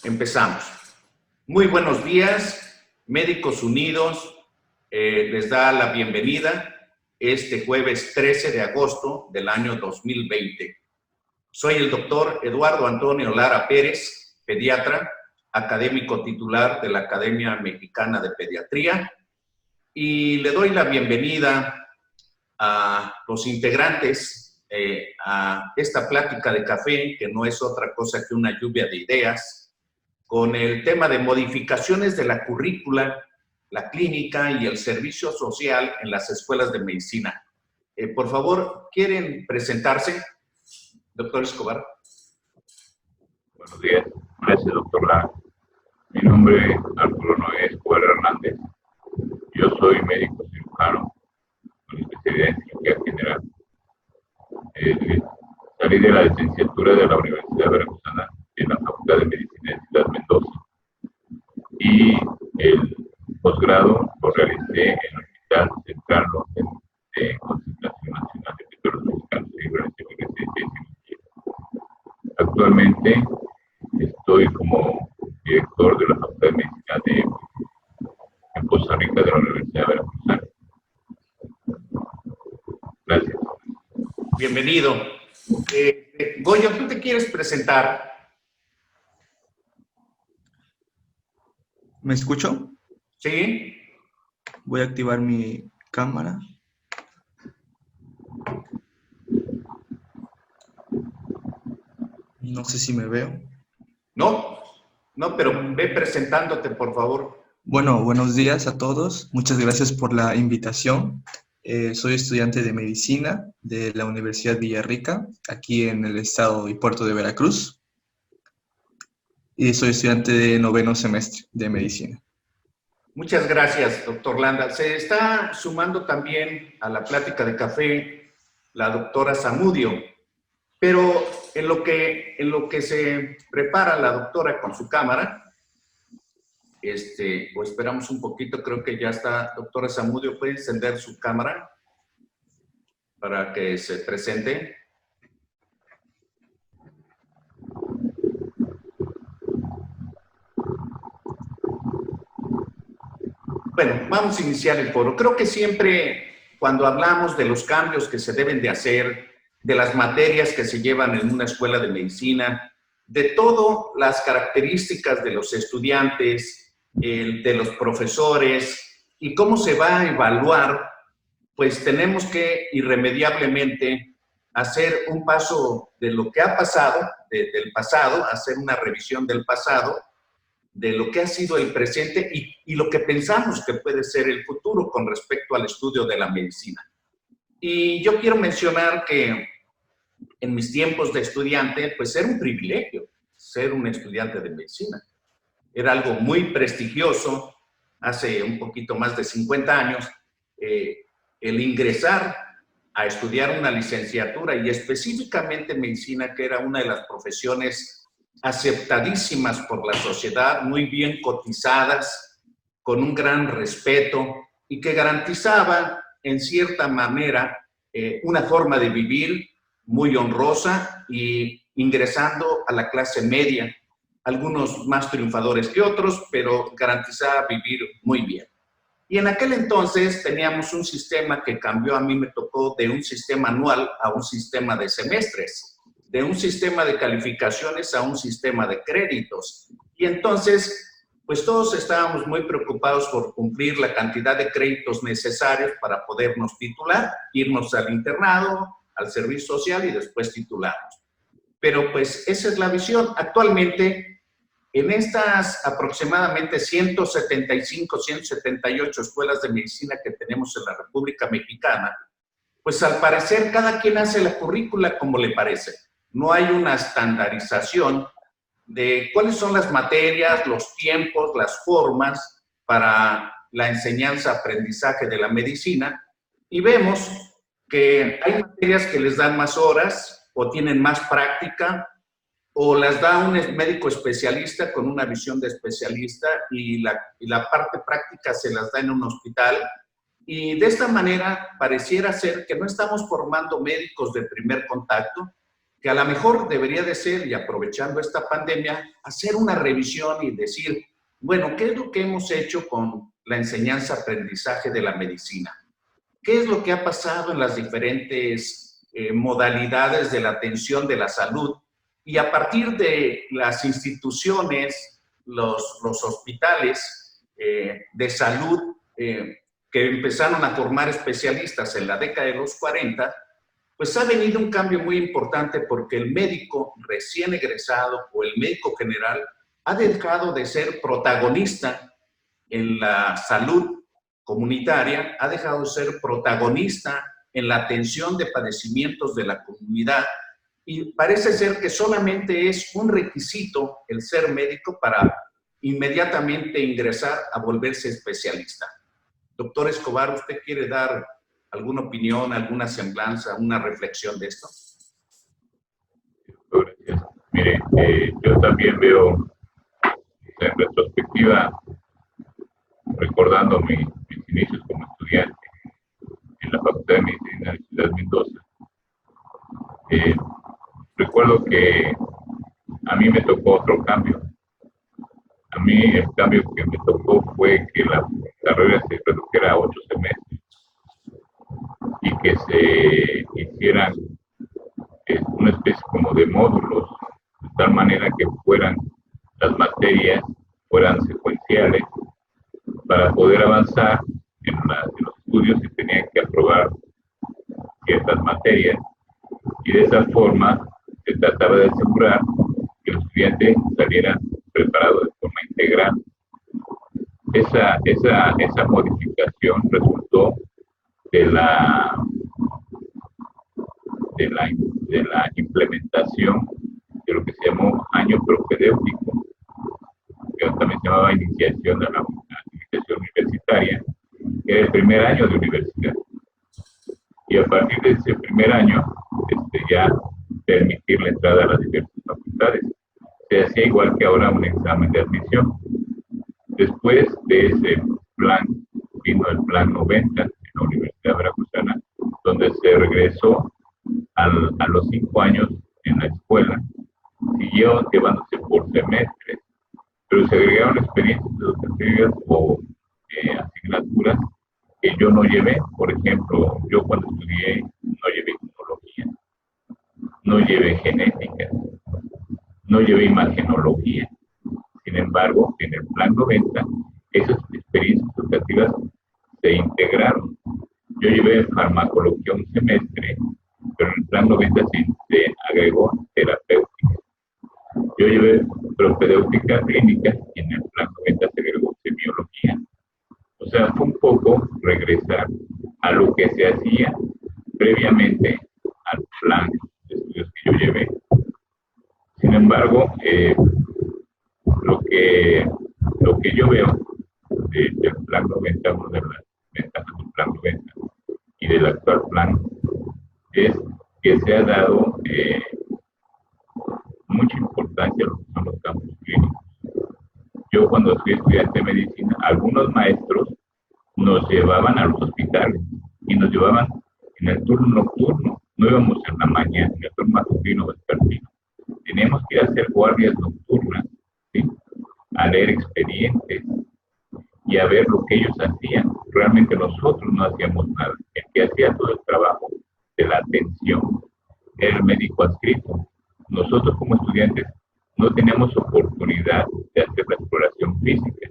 Empezamos. Muy buenos días, Médicos Unidos les da la bienvenida este jueves 13 de agosto del año 2020. Soy el doctor Eduardo Antonio Lara Pérez, pediatra, académico titular de la Academia Mexicana de Pediatría, y le doy la bienvenida a los integrantes a esta plática de café, que no es otra cosa que una lluvia de ideas, con el tema de modificaciones de la currícula, la clínica y el servicio social en las escuelas de medicina. Por favor, ¿quieren presentarse? Doctor Escobar. Buenos días, gracias doctor Lara. Mi nombre es Arturo Noé Escobar Hernández. Yo soy médico cirujano con especialidad en cirugía general. Salí de la licenciatura de la Universidad Veracruzana en la Facultad de Medicina de Ciudad Mendoza y el posgrado lo realicé en el Hospital Central de Concentración Nacional de Petróleos Mexicanos y Residencia y Cirugía. Actualmente estoy como director de la Facultad de Medicina en Costa Rica de la Universidad Veracruzana. Gracias. Bienvenido. Goyo, ¿tú te quieres presentar? ¿Me escucho? Sí. Voy a activar mi cámara. No sé si me veo. No, pero ve presentándote, por favor. Bueno, buenos días a todos. Muchas gracias por la invitación. Soy estudiante de medicina de la Universidad Villarrica, aquí en el estado y puerto de Veracruz. Y soy estudiante de 9º semestre de medicina. Muchas gracias, doctor Landa. Se está sumando también a la plática de café la doctora Zamudio, pero en lo que se prepara la doctora con su cámara, o esperamos un poquito, creo que ya está. Doctora Zamudio, ¿puede encender su cámara para que se presente? Bueno, vamos a iniciar el foro. Creo que siempre cuando hablamos de los cambios que se deben de hacer, de las materias que se llevan en una escuela de medicina, de todas las características de los estudiantes, de los profesores y cómo se va a evaluar, pues tenemos que irremediablemente hacer un paso de lo que ha pasado, del pasado, hacer una revisión del pasado, de lo que ha sido el presente y lo que pensamos que puede ser el futuro con respecto al estudio de la medicina. Y yo quiero mencionar que en mis tiempos de estudiante, pues era un privilegio ser un estudiante de medicina. Era algo muy prestigioso, hace un poquito más de 50 años, el ingresar a estudiar una licenciatura y específicamente medicina, que era una de las profesiones aceptadísimas por la sociedad, muy bien cotizadas, con un gran respeto y que garantizaba en cierta manera una forma de vivir muy honrosa y ingresando a la clase media, algunos más triunfadores que otros, pero garantizaba vivir muy bien. Y en aquel entonces teníamos un sistema que cambió, a mí me tocó de un sistema anual a un sistema de semestres, de un sistema de calificaciones a un sistema de créditos. Y entonces, pues todos estábamos muy preocupados por cumplir la cantidad de créditos necesarios para podernos titular, irnos al internado, al servicio social y después titularnos. Pero pues esa es la visión. Actualmente, en estas aproximadamente 175, 178 escuelas de medicina que tenemos en la República Mexicana, pues al parecer cada quien hace la currícula como le parece. No hay una estandarización de cuáles son las materias, los tiempos, las formas para la enseñanza-aprendizaje de la medicina, y vemos que hay materias que les dan más horas o tienen más práctica, o las da un médico especialista con una visión de especialista y la parte práctica se las da en un hospital. Y de esta manera pareciera ser que no estamos formando médicos de primer contacto, que a lo mejor debería de ser, y aprovechando esta pandemia, hacer una revisión y decir, bueno, ¿qué es lo que hemos hecho con la enseñanza-aprendizaje de la medicina? ¿Qué es lo que ha pasado en las diferentes modalidades de la atención de la salud? Y a partir de las instituciones, los hospitales de salud que empezaron a formar especialistas en la década de los 40, pues ha venido un cambio muy importante porque el médico recién egresado o el médico general ha dejado de ser protagonista en la salud comunitaria, ha dejado de ser protagonista en la atención de padecimientos de la comunidad y parece ser que solamente es un requisito el ser médico para inmediatamente ingresar a volverse especialista. Doctor Escobar, ¿usted quiere dar alguna opinión, alguna semblanza, una reflexión de esto? Gracias. Mire, yo también veo en retrospectiva, recordando mis inicios como estudiante en la Facultad de Medicina de Ciudad Mendoza, recuerdo que a mí me tocó otro cambio. A mí el cambio que me tocó fue que la carrera se redujera a 8 semestres y que se hicieran una especie como de módulos, de tal manera que las materias fueran secuenciales. Para poder avanzar en los estudios se tenían que aprobar ciertas materias y de esa forma se trataba de asegurar que el estudiante saliera preparado de forma integral. Esa modificación resultó de la implementación de lo que se llamó año propedéutico, que también se llamaba iniciación a la iniciación universitaria, que era el primer año de universidad. Y a partir de ese primer año, ya permitir la entrada a las diversas facultades. Se hacía igual que ahora un examen de admisión. Después de ese plan, vino el plan 90 en la Universidad Veracruzana, donde se regresó a los 5 años en la escuela, siguió llevándose por semestres, pero se agregaron experiencias educativas o asignaturas que yo no llevé. Por ejemplo, yo cuando estudié no llevé inmunología, no llevé genética, no llevé imagenología. Sin embargo, en el plan 90, esas experiencias educativas se integraron. Yo llevé farmacología un semestre, pero en el plan 90 se agregó terapéutica. Yo llevé propedéutica clínica y en el plan 90 se agregó semiología. O sea, fue un poco regresar a lo que se hacía previamente al plan de estudios que yo llevé. Sin embargo, lo que yo veo del plan 90, una de las ventajas del plan 90 y del actual plan, es que se ha dado mucha importancia a lo que son los campos clínicos. Yo cuando fui estudiante de medicina, algunos maestros nos llevaban a los hospitales y nos llevaban en el turno nocturno. No íbamos en la mañana, en el turno matutino o vespertino. Teníamos que ir a hacer guardias nocturnas, ¿sí?, a leer expedientes y a ver lo que ellos hacían. Realmente nosotros no hacíamos nada. El que hacía todo el trabajo de la atención era el médico adscrito. Nosotros como estudiantes no teníamos oportunidad de hacer la exploración física.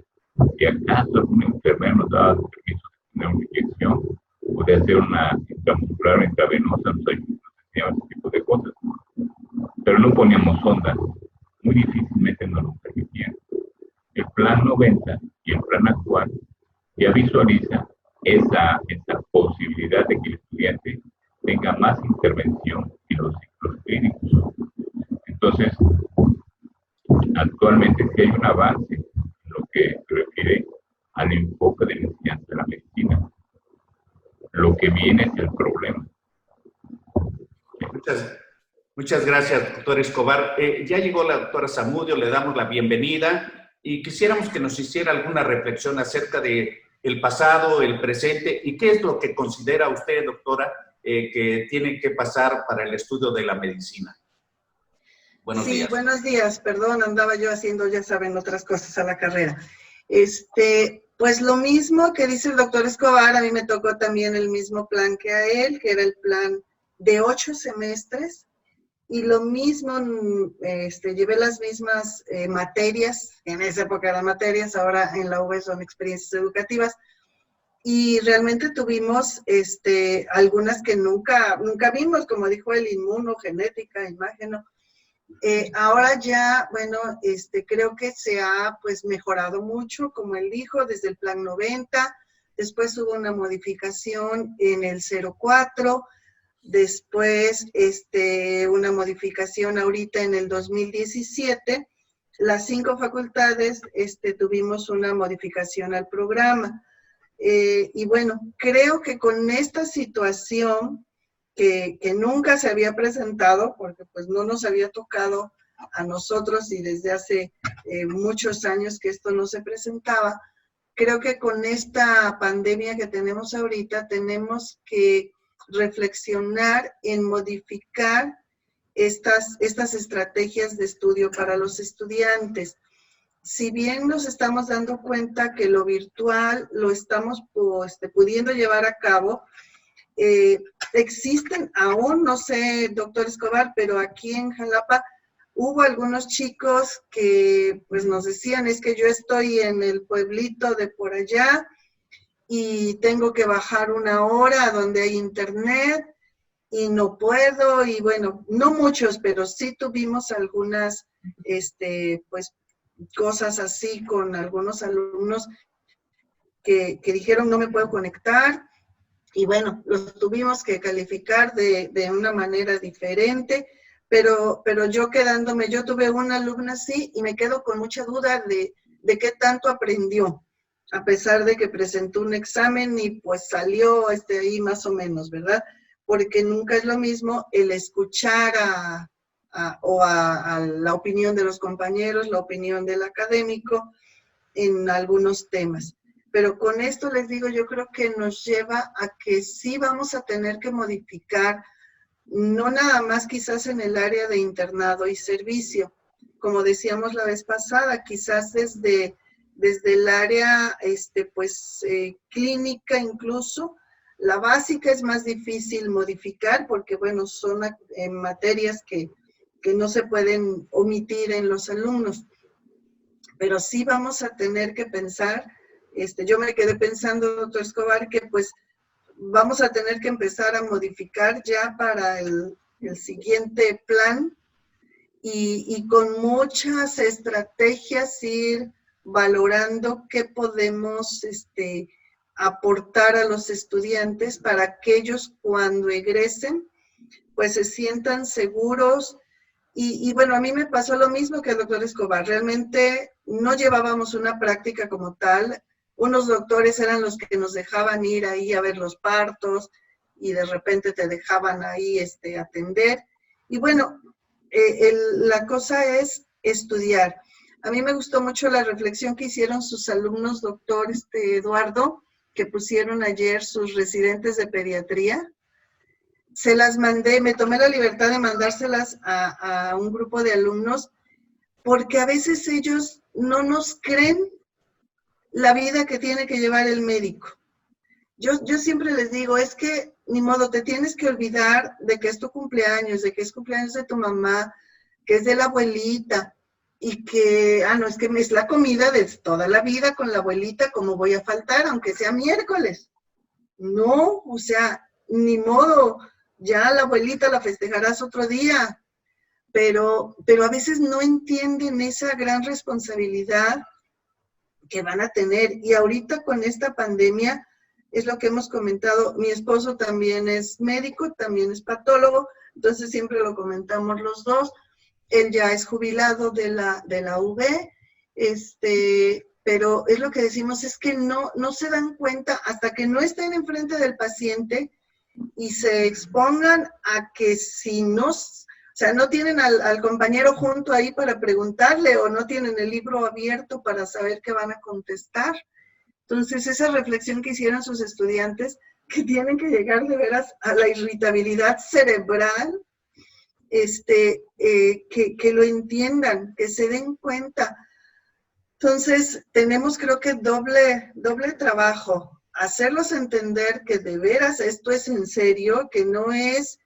Si acaso algún enfermero nos daba permiso de tener una inyección o de hacer una intramuscular o intravenosa, nos enseñaban ese tipo de cosas. Pero no poníamos ondas. Muy difícilmente nos lo permitían. El plan 90 y el plan actual ya visualiza esa posibilidad de que el estudiante tenga más intervención en los ciclos clínicos. Entonces, actualmente sí hay un avance en lo que se refiere al enfoque de la enseñanza de la medicina. Lo que viene es el problema. Muchas gracias, doctor Escobar. Ya llegó la doctora Zamudio, le damos la bienvenida y quisiéramos que nos hiciera alguna reflexión acerca de el pasado, el presente y qué es lo que considera usted, doctora, que tiene que pasar para el estudio de la medicina. Buenos Sí, días. buenos días. Perdón, andaba yo haciendo, ya saben, otras cosas a la carrera. Pues lo mismo que dice el doctor Escobar, a mí me tocó también el mismo plan que a él, que era el plan de 8 semestres, y lo mismo, llevé las mismas materias, en esa época eran materias, ahora en la UV son experiencias educativas, y realmente tuvimos algunas que nunca vimos, como dijo el inmunogenética, imágeno. Ahora ya, bueno, creo que se ha pues mejorado mucho, como él dijo, desde el plan 90, después hubo una modificación en el 04, después una modificación ahorita en el 2017, las 5 facultades tuvimos una modificación al programa. Y bueno, creo que con esta situación que nunca se había presentado, porque pues no nos había tocado a nosotros y desde hace muchos años que esto no se presentaba, creo que con esta pandemia que tenemos ahorita tenemos que reflexionar en modificar estas estrategias de estudio para los estudiantes. Si bien nos estamos dando cuenta que lo virtual lo estamos pudiendo llevar a cabo, existen aún, no sé, doctor Escobar, pero aquí en Jalapa hubo algunos chicos que pues nos decían, es que yo estoy en el pueblito de por allá y tengo que bajar 1 hora donde hay internet y no puedo, y bueno, no muchos, pero sí tuvimos algunas, pues, cosas así con algunos alumnos que dijeron no me puedo conectar, y bueno, los tuvimos que calificar de una manera diferente, pero yo tuve una alumna así y me quedo con mucha duda de qué tanto aprendió, a pesar de que presentó un examen y pues salió ahí más o menos, ¿verdad? Porque nunca es lo mismo el escuchar a la opinión de los compañeros, la opinión del académico en algunos temas. Pero con esto les digo, yo creo que nos lleva a que sí vamos a tener que modificar, no nada más quizás en el área de internado y servicio, como decíamos la vez pasada, quizás desde el área clínica incluso. La básica es más difícil modificar porque, bueno, son materias que no se pueden omitir en los alumnos. Pero sí vamos a tener que pensar, yo me quedé pensando, doctor Escobar, que pues vamos a tener que empezar a modificar ya para el siguiente plan y con muchas estrategias ir valorando qué podemos aportar a los estudiantes para que ellos cuando egresen pues se sientan seguros. Y bueno, a mí me pasó lo mismo que al doctor Escobar. Realmente no llevábamos una práctica como tal. Unos doctores eran los que nos dejaban ir ahí a ver los partos y de repente te dejaban ahí atender. Y bueno, la cosa es estudiar. A mí me gustó mucho la reflexión que hicieron sus alumnos, doctor Eduardo, que pusieron ayer sus residentes de pediatría. Se las mandé, me tomé la libertad de mandárselas a un grupo de alumnos, porque a veces ellos no nos creen la vida que tiene que llevar el médico. Yo siempre les digo, es que ni modo, te tienes que olvidar de que es tu cumpleaños, de que es cumpleaños de tu mamá, que es de la abuelita, y que, no, es que es la comida de toda la vida con la abuelita, ¿cómo voy a faltar, aunque sea miércoles? No, o sea, ni modo, ya la abuelita la festejarás otro día, pero a veces no entienden esa gran responsabilidad que van a tener. Y ahorita con esta pandemia, es lo que hemos comentado, mi esposo también es médico, también es patólogo, entonces siempre lo comentamos los dos. Él ya es jubilado de la UV, pero es lo que decimos, es que no se dan cuenta hasta que no estén enfrente del paciente y se expongan a que si no, o sea, no tienen al compañero junto ahí para preguntarle o no tienen el libro abierto para saber qué van a contestar. Entonces, esa reflexión que hicieron sus estudiantes, que tienen que llegar de veras a la irritabilidad cerebral, que lo entiendan, que se den cuenta. Entonces, tenemos creo que doble trabajo, hacerlos entender que de veras esto es en serio, que no es,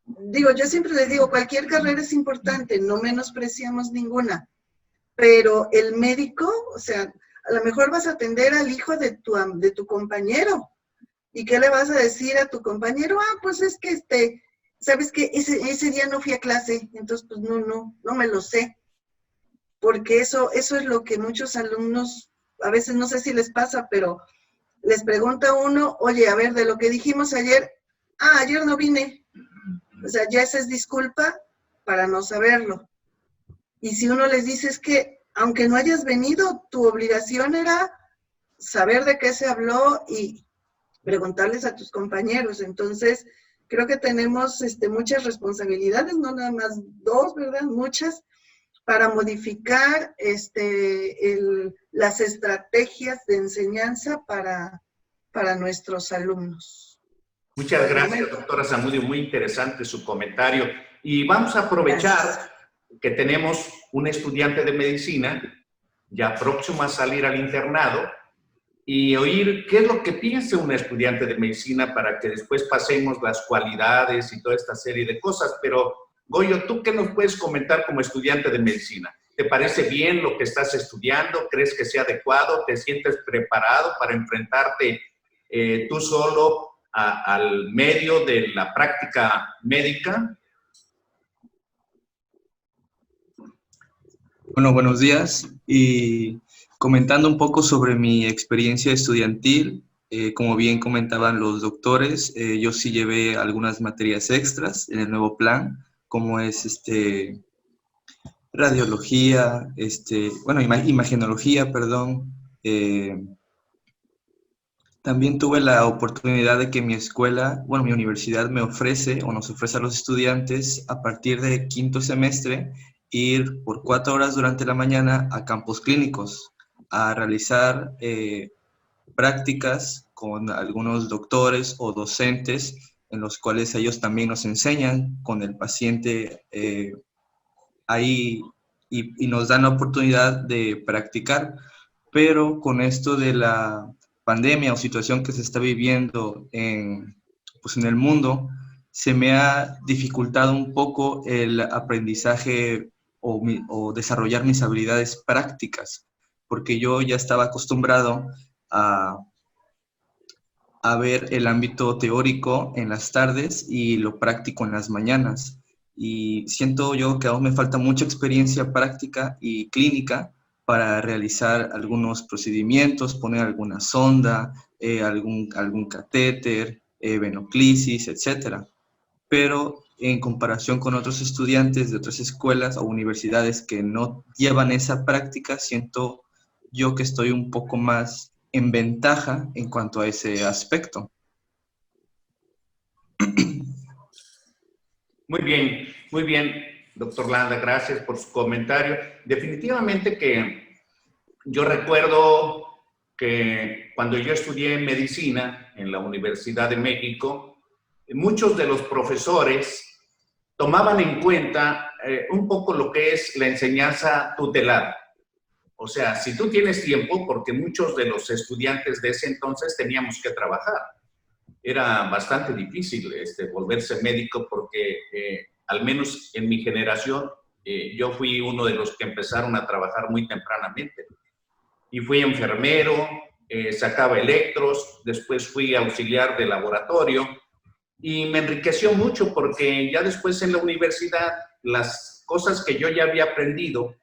digo, yo siempre les digo, cualquier carrera es importante, no menospreciamos ninguna, pero el médico, o sea, a lo mejor vas a atender al hijo de tu compañero, ¿y qué le vas a decir a tu compañero? Ah, pues es que ¿sabes qué? Ese día no fui a clase, entonces pues no me lo sé. Porque eso es lo que muchos alumnos, a veces no sé si les pasa, pero les pregunta uno, oye, a ver, de lo que dijimos ayer, ayer no vine. O sea, ya esa es disculpa para no saberlo. Y si uno les dice es que, aunque no hayas venido, tu obligación era saber de qué se habló y preguntarles a tus compañeros. Entonces, creo que tenemos muchas responsabilidades, no nada más dos, ¿verdad? Muchas, para modificar las estrategias de enseñanza para nuestros alumnos. Muchas gracias, doctora Zamudio. Muy interesante su comentario. Y vamos a aprovechar que tenemos un estudiante de medicina ya próximo a salir al internado y oír qué es lo que piensa un estudiante de medicina para que después pasemos las cualidades y toda esta serie de cosas. Pero, Goyo, ¿tú qué nos puedes comentar como estudiante de medicina? ¿Te parece bien lo que estás estudiando? ¿Crees que sea adecuado? ¿Te sientes preparado para enfrentarte tú solo al medio de la práctica médica? Bueno, buenos días. Y comentando un poco sobre mi experiencia estudiantil, como bien comentaban los doctores, yo sí llevé algunas materias extras en el nuevo plan, como es radiología, imagenología, perdón. También tuve la oportunidad de que mi escuela, mi universidad me ofrece o nos ofrece a los estudiantes a partir de quinto semestre ir por 4 horas durante la mañana a campos clínicos a realizar prácticas con algunos doctores o docentes en los cuales ellos también nos enseñan con el paciente ahí y nos dan la oportunidad de practicar, pero con esto de la pandemia o situación que se está viviendo en el mundo, se me ha dificultado un poco el aprendizaje o desarrollar mis habilidades prácticas, porque yo ya estaba acostumbrado a ver el ámbito teórico en las tardes y lo práctico en las mañanas. Y siento yo que aún me falta mucha experiencia práctica y clínica para realizar algunos procedimientos, poner alguna sonda, algún catéter, venoclisis, etc. Pero en comparación con otros estudiantes de otras escuelas o universidades que no llevan esa práctica, siento yo que estoy un poco más en ventaja en cuanto a ese aspecto. Muy bien, doctor Landa, gracias por su comentario. Definitivamente que yo recuerdo que cuando yo estudié medicina en la Universidad de México, muchos de los profesores tomaban en cuenta un poco lo que es la enseñanza tutelada. O sea, si tú tienes tiempo, porque muchos de los estudiantes de ese entonces teníamos que trabajar. Era bastante difícil volverse médico porque, al menos en mi generación, yo fui uno de los que empezaron a trabajar muy tempranamente. Y fui enfermero, sacaba electros, después fui auxiliar de laboratorio y me enriqueció mucho porque ya después en la universidad las cosas que yo ya había aprendido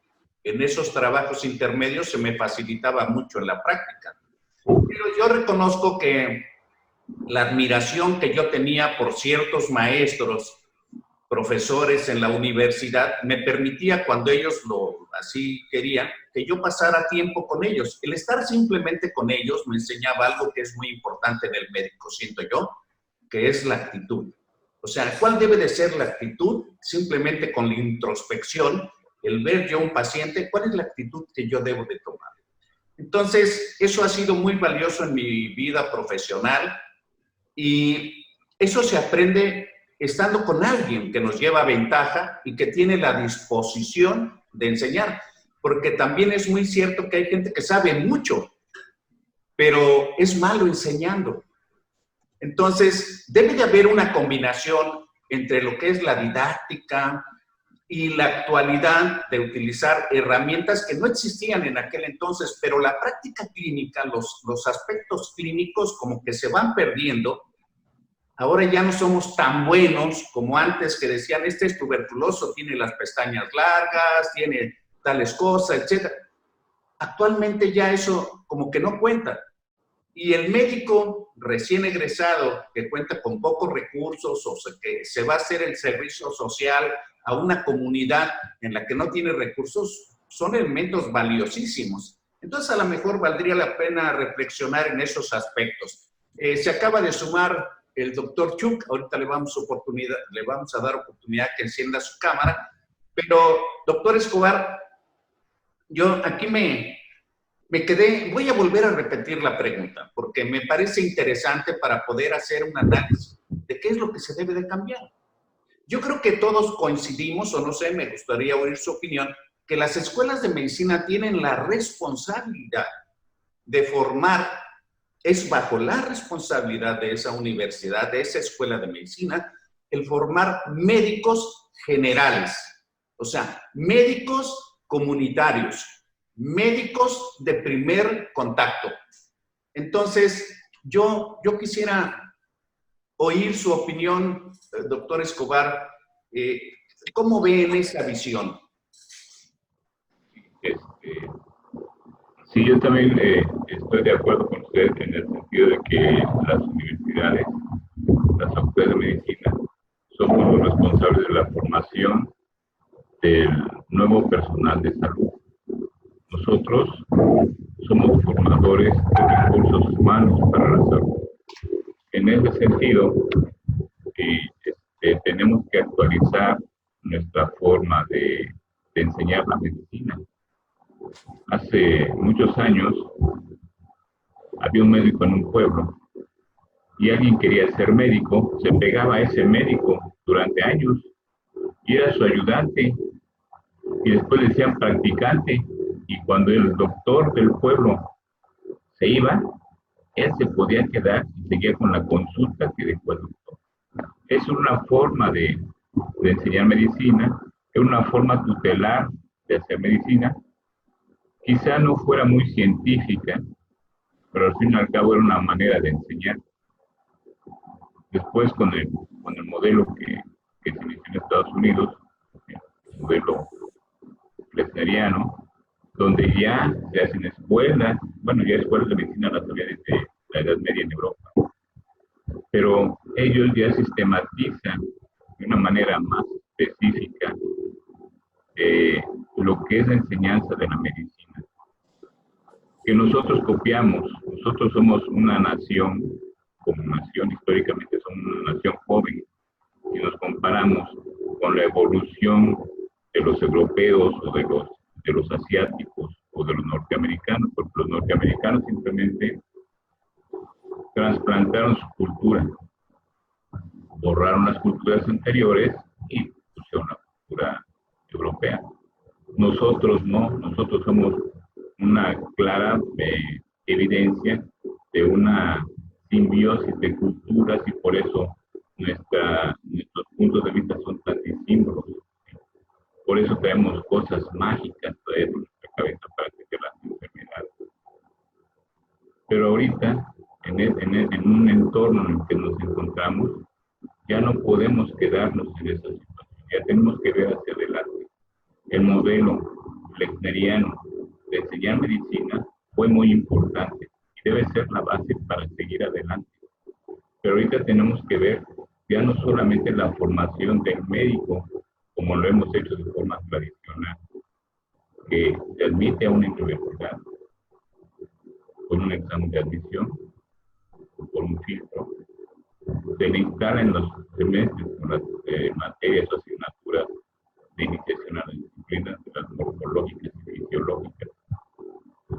en esos trabajos intermedios se me facilitaba mucho en la práctica. Pero yo reconozco que la admiración que yo tenía por ciertos maestros, profesores en la universidad, me permitía, cuando ellos así querían, que yo pasara tiempo con ellos. El estar simplemente con ellos me enseñaba algo que es muy importante en el médico, siento yo, que es la actitud. O sea, ¿cuál debe de ser la actitud? Simplemente con la introspección, el ver yo a un paciente, ¿cuál es la actitud que yo debo de tomar? Entonces, eso ha sido muy valioso en mi vida profesional y eso se aprende estando con alguien que nos lleva ventaja y que tiene la disposición de enseñar. Porque también es muy cierto que hay gente que sabe mucho, pero es malo enseñando. Entonces, debe de haber una combinación entre lo que es la didáctica y la actualidad de utilizar herramientas que no existían en aquel entonces, pero la práctica clínica, los aspectos clínicos como que se van perdiendo. Ahora ya no somos tan buenos como antes, que decían, este es tuberculoso, tiene las pestañas largas, tiene tales cosas, etc. Actualmente ya eso como que no cuenta. Y el médico recién egresado que cuenta con pocos recursos o que se va a hacer el servicio social a una comunidad en la que no tiene recursos, son elementos valiosísimos. Entonces, a lo mejor valdría la pena reflexionar en esos aspectos. Se acaba de sumar el doctor Chuk, ahorita le vamos a dar oportunidad que encienda su cámara, pero, doctor Escobar, yo aquí me quedé, voy a volver a repetir la pregunta, porque me parece interesante para poder hacer un análisis de qué es lo que se debe de cambiar. Yo creo que todos coincidimos, o no sé, me gustaría oír su opinión, que las escuelas de medicina tienen la responsabilidad de formar, es bajo la responsabilidad de esa universidad, de esa escuela de medicina, el formar médicos generales, o sea, médicos comunitarios, médicos de primer contacto. Entonces, yo quisiera oír su opinión, doctor Escobar. ¿Cómo ven esa visión? Sí, yo también estoy de acuerdo con usted en el sentido de que las universidades, las facultades de medicina, somos los responsables de la formación del nuevo personal de salud. Nosotros somos formadores de recursos humanos para la salud. En ese sentido, tenemos que actualizar nuestra forma de enseñar la medicina. Hace muchos años había un médico en un pueblo y alguien quería ser médico, se pegaba a ese médico durante años y era su ayudante y después le decían practicante, y cuando el doctor del pueblo se iba, él se podía quedar y seguía con la consulta que dejó el doctor. Es una forma de enseñar medicina, es una forma tutelar de hacer medicina. Quizá no fuera muy científica, pero al fin y al cabo era una manera de enseñar. Después, con el modelo que se inició en Estados Unidos, el modelo flexneriano, donde ya se hacen escuelas, bueno, ya escuelas de medicina las había desde la Edad Media en Europa, pero ellos ya sistematizan de una manera más específica lo que es la enseñanza de la medicina, que nosotros copiamos. Nosotros somos una nación, como nación, históricamente somos una nación joven, si nos comparamos con la evolución de los europeos o de los asiáticos o de los norteamericanos, porque los norteamericanos simplemente trasplantaron su cultura, borraron las culturas anteriores y pusieron la cultura europea. Nosotros no, nosotros somos una clara evidencia de una simbiosis de culturas y por eso nuestros puntos de vista son tan disímbolos. Por eso traemos cosas mágicas en nuestra cabeza para que las enfermedades. Pero ahorita, en un entorno en el que nos encontramos, ya no podemos quedarnos en esa situación. Ya tenemos que ver hacia adelante. El modelo flexneriano de enseñar medicina fue muy importante y debe ser la base para seguir adelante. Pero ahorita tenemos que ver ya no solamente la formación del médico, como lo hemos hecho de forma tradicional, que se admite a una universidad con un examen de admisión, por un filtro, se le instala en los semestres con las materias o asignaturas de iniciación a las disciplinas de las morfológicas y fisiológicas,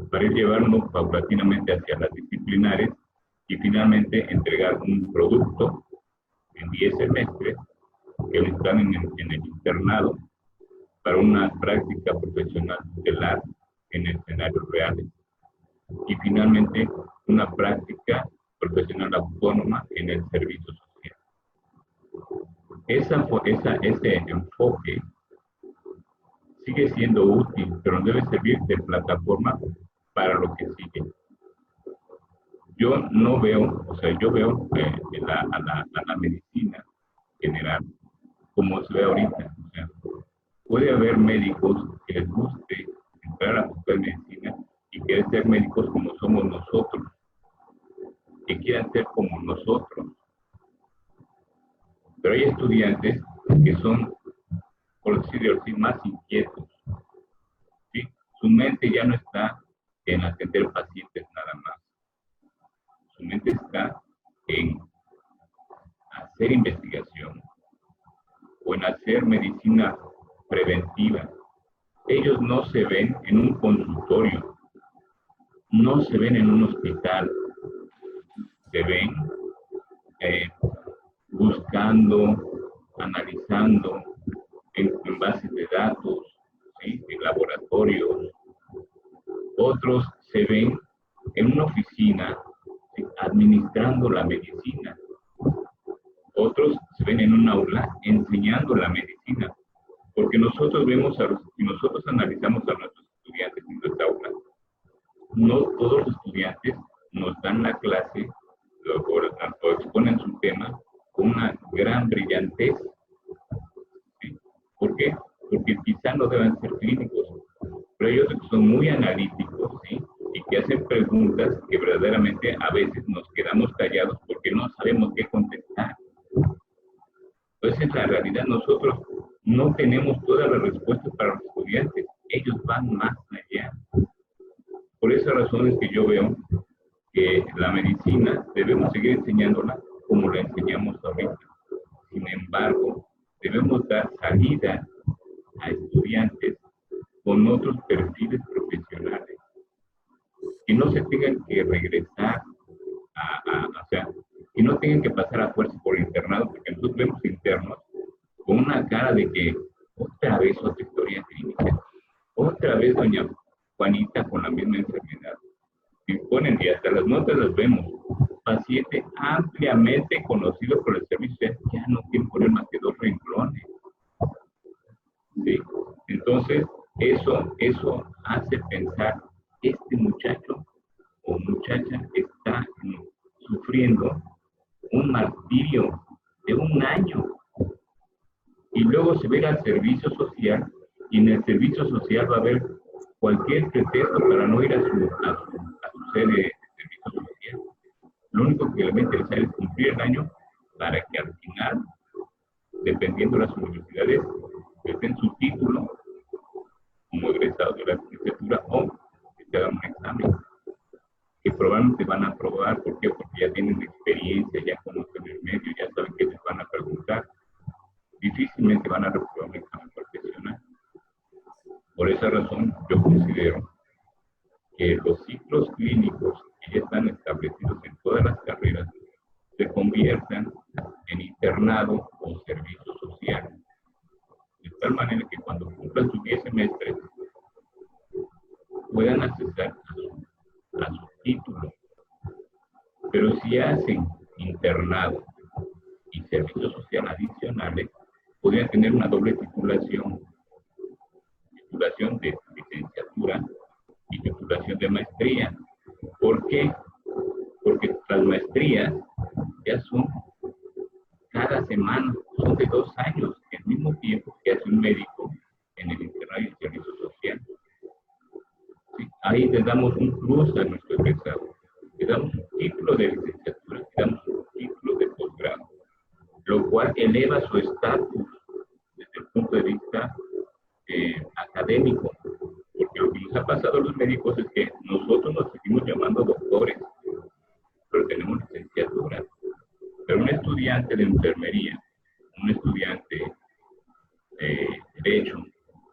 para ir llevarnos paulatinamente hacia las disciplinares y finalmente entregar un producto en 10 semestres que están en el internado para una práctica profesional tutelar en escenarios reales. Y finalmente, una práctica profesional autónoma en el servicio social. Ese enfoque sigue siendo útil, pero debe servir de plataforma para lo que sigue. Yo no veo, o sea, yo veo a la medicina general como se ve ahorita. O sea, puede haber médicos que les guste entrar a la facultad de medicina y querer ser médicos como somos nosotros, que quieran ser como nosotros. Pero hay estudiantes que son, por decirlo así, más inquietos, ¿sí? Su mente ya no está en atender pacientes nada más. Su mente está en hacer investigación o en hacer medicina preventiva. Ellos no se ven en un consultorio, no se ven en un hospital, se ven buscando, analizando en bases de datos, ¿sí? En laboratorios. Otros se ven en una oficina, ¿sí? Administrando la medicina. Otros se ven en un aula enseñando la medicina. Porque nosotros vemos, si nosotros analizamos a nuestros estudiantes en nuestra aula, no todos los estudiantes nos dan la clase o exponen su tema con una gran brillantez. ¿Sí? ¿Por qué? Porque quizá no deben ser clínicos, pero ellos son muy analíticos, ¿sí? Y que hacen preguntas que verdaderamente a veces nos quedamos callados porque no sabemos qué contestar. Entonces, en la realidad, nosotros no tenemos todas las respuestas para los estudiantes. Ellos van más allá. Por esa razón es que yo veo que la medicina debemos seguir enseñándola como la enseñamos ahorita. Sin embargo, debemos dar salida a estudiantes con otros perfiles profesionales. Que no se tengan que regresar o sea, que no tengan que pasar a fuerza por internado, porque nosotros vemos internos con una cara de que otra vez otra historia clínica, otra vez doña Juanita con la misma enfermedad. Y ponen, y hasta las notas las vemos, paciente ampliamente conocido por el servicio, ya no quieren poner más que 2 renglones. ¿Sí? Entonces, eso hace pensar, este muchacho o muchacha está sufriendo un martirio de 1 año. Y luego se ve al servicio social, y en el servicio social va a haber cualquier pretexto para no ir a su sede de servicio social. Lo único que le va a interesar es cumplir el año para que al final, dependiendo de las universidades, les den su título como egresado de la licenciatura o que se hagan un examen, que probablemente van a aprobar. ¿Por qué? Porque ya tienen experiencia, ya conocen el medio, ya saben qué les van a preguntar. Difícilmente van a reprobar un examen profesional. Por esa razón, yo considero que los ciclos clínicos que ya están establecidos en todas las carreras se conviertan en internado o servicio social. De tal manera que cuando cumplan sus 10 semestres puedan acceder a su título. Pero si hacen internado y servicio social adicionales, podrían tener una doble titulación de licenciatura y titulación de maestría. ¿Por qué? Porque las maestrías ya son cada semana, son de 2 años, el mismo tiempo que hace un médico en el internado y el servicio social. ¿Sí? Ahí le damos un plus a nuestro egresado, le damos un título de licenciatura, le damos un título de posgrado, lo cual eleva su estatus desde el punto de vista académico, porque lo que nos ha pasado a los médicos es que nosotros nos seguimos llamando doctores, pero tenemos licenciatura. Pero un estudiante de enfermería, un estudiante de derecho,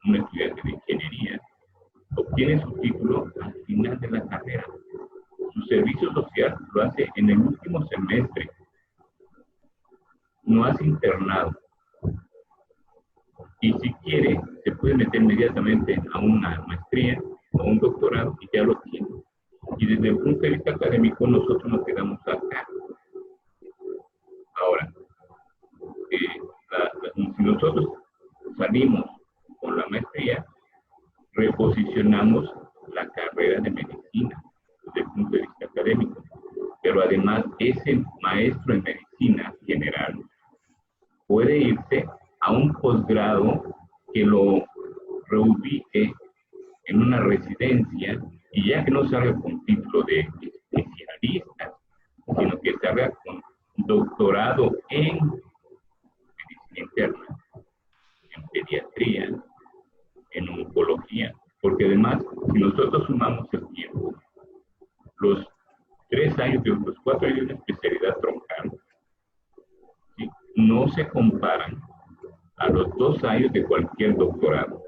un estudiante de ingeniería, obtiene su título al final de la carrera. Su servicio social lo hace en el último semestre. No hace internado, Y si quiere, se puede meter inmediatamente a una maestría o un doctorado y ya lo tiene. Y desde el punto de vista académico, nosotros nos quedamos acá. Ahora, si nosotros salimos con la maestría, reposicionamos la carrera de medicina desde el punto de vista académico. Pero además, ese maestro en medicina general puede irse a un posgrado que lo reubique en una residencia y ya que no salga con título de especialista, sino que salga con doctorado en medicina interna, en pediatría, en oncología, porque además, si nosotros sumamos el tiempo, los 3 años, los 4 años de especialidad troncal, ¿sí?, no se comparan a los 2 años de cualquier doctorado.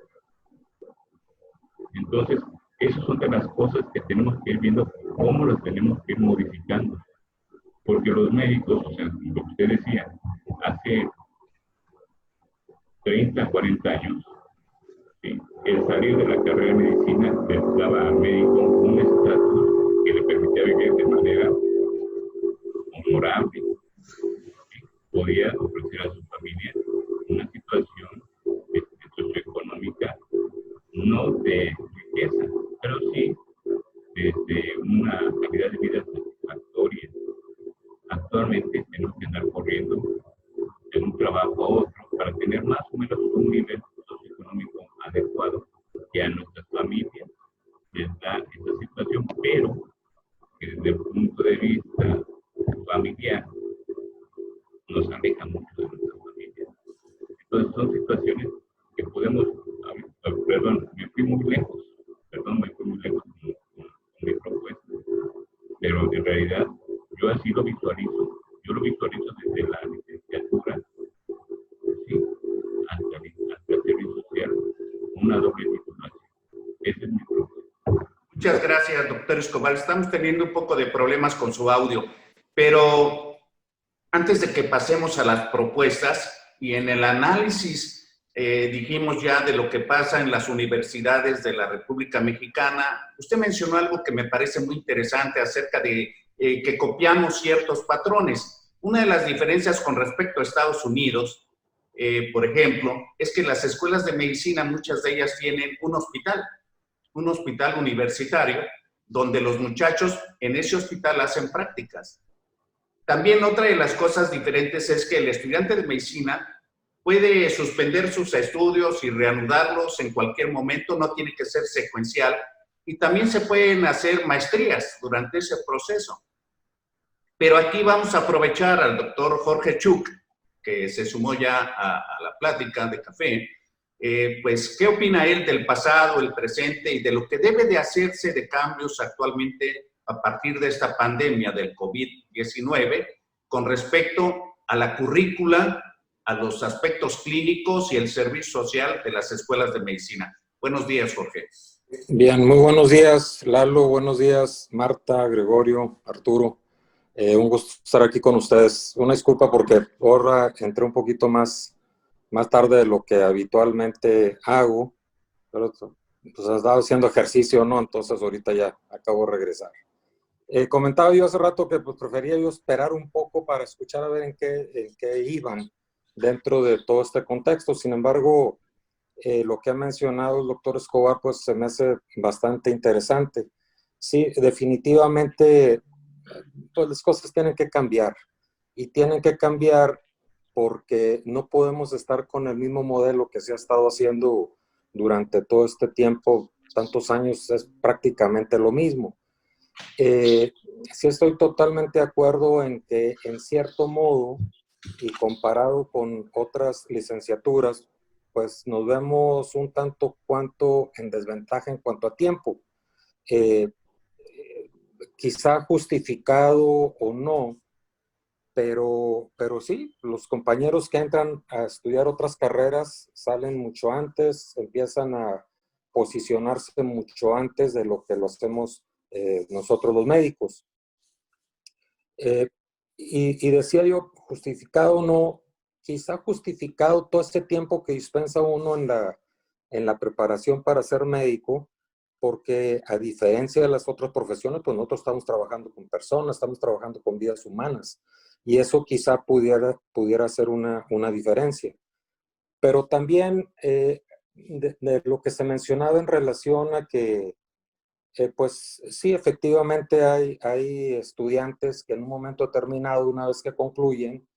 Entonces, esas son de las cosas que tenemos que ir viendo cómo las tenemos que ir modificando. Porque los médicos, o sea, lo que usted decía, hace 30, 40 años, ¿sí?, el salir de la carrera de medicina le daba al médico un estatus que le permitía vivir de manera honorable. ¿Sí? Podía ofrecer a su familia una situación socioeconómica, no de riqueza, pero sí desde una calidad de vida satisfactoria. Actualmente tenemos que andar corriendo de un trabajo a otro para tener más o menos un nivel socioeconómico adecuado que a nuestras familias les da esta situación, pero que desde el punto de vista familiar nos aleja mucho de nuestras familias. Entonces son situaciones que podemos, perdón, me fui muy lejos con mi propuesta, pero en realidad yo así lo visualizo. Yo lo visualizo desde la licenciatura, ¿sí?, hasta el servicio social, una doble titulación. Ese es mi propuesta. Muchas gracias, doctor Escobar. Estamos teniendo un poco de problemas con su audio, pero antes de que pasemos a las propuestas y en el análisis, dijimos ya de lo que pasa en las universidades de la República Mexicana, usted mencionó algo que me parece muy interesante acerca de que copiamos ciertos patrones. Una de las diferencias con respecto a Estados Unidos, por ejemplo, es que las escuelas de medicina, muchas de ellas tienen un hospital universitario, donde los muchachos en ese hospital hacen prácticas. También otra de las cosas diferentes es que el estudiante de medicina puede suspender sus estudios y reanudarlos en cualquier momento, no tiene que ser secuencial, y también se pueden hacer maestrías durante ese proceso. Pero aquí vamos a aprovechar al doctor Jorge Chuk, que se sumó ya a la plática de café. Pues, ¿qué opina él del pasado, el presente y de lo que debe de hacerse de cambios actualmente a partir de esta pandemia del COVID-19 con respecto a la currícula, a los aspectos clínicos y el servicio social de las escuelas de medicina? Buenos días, Jorge. Bien, muy buenos días, Lalo, buenos días, Marta, Gregorio, Arturo. Un gusto estar aquí con ustedes. Una disculpa porque ahora entré un poquito más tarde de lo que habitualmente hago, pero pues he estado haciendo ejercicio, ¿no? Entonces ahorita ya acabo de regresar. Comentaba yo hace rato que pues, prefería yo esperar un poco para escuchar a ver en qué iban dentro de todo este contexto. Sin embargo, lo que ha mencionado el doctor Escobar pues se me hace bastante interesante. Sí, definitivamente pues las cosas tienen que cambiar y tienen que cambiar porque no podemos estar con el mismo modelo que se ha estado haciendo durante todo este tiempo, tantos años, es prácticamente lo mismo. Sí estoy totalmente de acuerdo en que en cierto modo y comparado con otras licenciaturas, pues nos vemos un tanto cuanto en desventaja en cuanto a tiempo. Quizá justificado o no, pero sí, los compañeros que entran a estudiar otras carreras salen mucho antes, empiezan a posicionarse mucho antes de lo que lo hacemos nosotros los médicos. Y decía yo, justificado o no, quizá justificado todo este tiempo que dispensa uno en la preparación para ser médico, porque a diferencia de las otras profesiones, pues nosotros estamos trabajando con personas, estamos trabajando con vidas humanas, y eso quizá pudiera ser una diferencia. Pero también de lo que se mencionaba en relación a que, pues sí, efectivamente hay estudiantes que en un momento determinado, una vez que concluyen,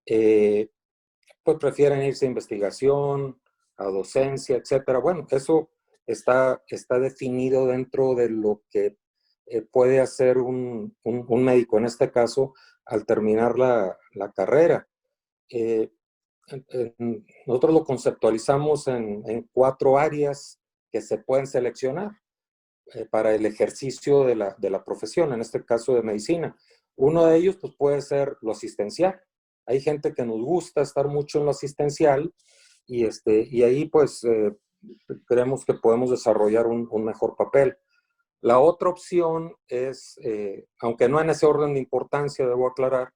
pues prefieren irse a investigación, a docencia, etcétera. Bueno, eso está definido dentro de lo que puede hacer un médico, en este caso, al terminar la carrera. Nosotros lo conceptualizamos en 4 áreas que se pueden seleccionar para el ejercicio de la profesión, en este caso de medicina. Uno de ellos pues, puede ser lo asistencial. Hay gente que nos gusta estar mucho en lo asistencial y ahí pues creemos que podemos desarrollar un mejor papel. La otra opción es, aunque no en ese orden de importancia, debo aclarar,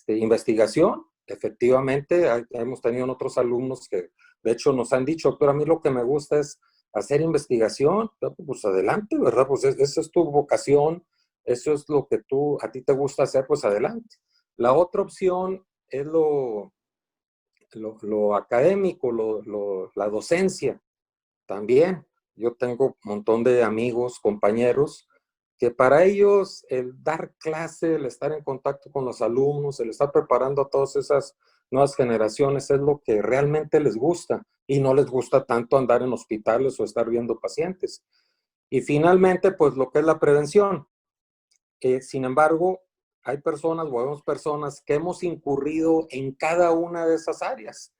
investigación. Efectivamente, hemos tenido otros alumnos que de hecho nos han dicho, pero a mí lo que me gusta es hacer investigación. Pues adelante, ¿verdad? Pues esa es tu vocación, eso es lo que a ti te gusta hacer, pues adelante. La otra opción es lo académico, la docencia. También yo tengo un montón de amigos, compañeros, que para ellos el dar clase, el estar en contacto con los alumnos, el estar preparando a todas esas nuevas generaciones es lo que realmente les gusta y no les gusta tanto andar en hospitales o estar viendo pacientes. Y finalmente, pues lo que es la prevención. Sin embargo, hay personas, o vemos personas que hemos incurrido en cada una de esas áreas.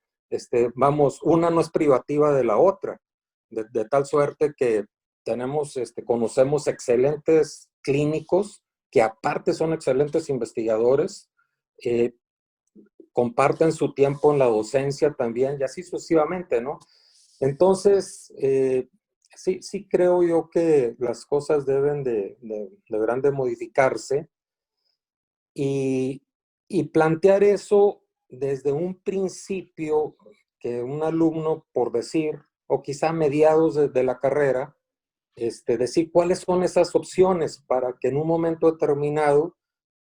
Vamos, una no es privativa de la otra, de tal suerte que conocemos excelentes clínicos que aparte son excelentes investigadores, comparten su tiempo en la docencia también y así sucesivamente, ¿no? Entonces, sí creo yo que las cosas deberán de modificarse y plantear eso desde un principio que un alumno, por decir, o quizá a mediados de la carrera, decir cuáles son esas opciones para que en un momento determinado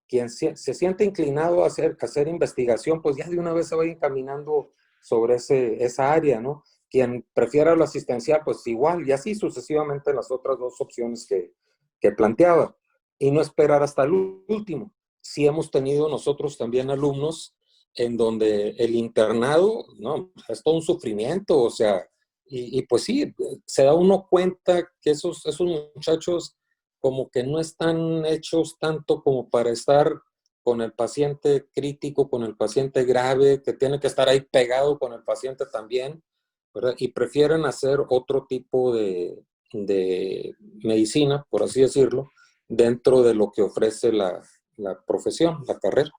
quien se siente inclinado a hacer investigación, pues ya de una vez se vaya encaminando sobre esa área, ¿no? Quien prefiera lo asistencial, pues igual, y así sucesivamente las otras 2 opciones que planteaba, y no esperar hasta el último. Sí hemos tenido nosotros también alumnos en donde el internado, no, es todo un sufrimiento, o sea, y pues sí, se da uno cuenta que esos muchachos como que no están hechos tanto como para estar con el paciente crítico, con el paciente grave, que tiene que estar ahí pegado con el paciente también, ¿verdad? Y prefieren hacer otro tipo de medicina, por así decirlo, dentro de lo que ofrece la profesión, la carrera.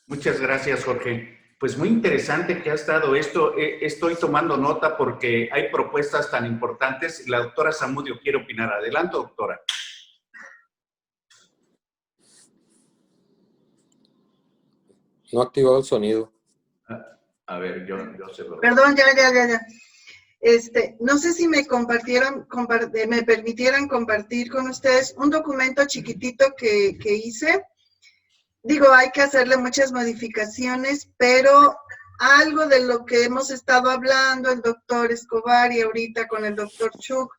Muchas gracias, Jorge. Pues muy interesante que ha estado esto. Estoy tomando nota porque hay propuestas tan importantes. La doctora Zamudio quiere opinar. Adelante, doctora. No ha activado el sonido. A ver, yo se lo... Perdón, ya. No sé si me me permitieran compartir con ustedes un documento chiquitito que hice. Digo, hay que hacerle muchas modificaciones, pero algo de lo que hemos estado hablando, el doctor Escobar y ahorita con el doctor Chuk,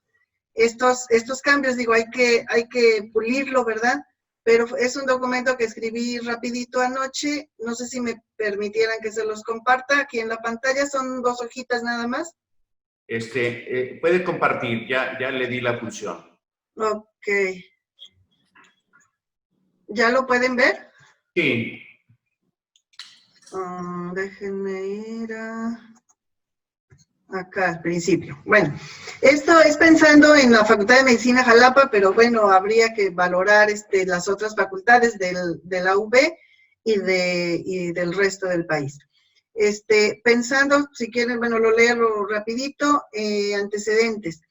estos cambios, digo, hay que pulirlo, ¿verdad? Pero es un documento que escribí rapidito anoche, no sé si me permitieran que se los comparta. Aquí en la pantalla son 2 hojitas nada más. Puede compartir, ya le di la función. Ok. ¿Ya lo pueden ver? Sí. Déjenme ir acá al principio. Bueno, esto es pensando en la Facultad de Medicina Jalapa, pero bueno, habría que valorar las otras facultades de la UB y del resto del país. Pensando, si quieren, bueno, lo leo rapidito, antecedentes.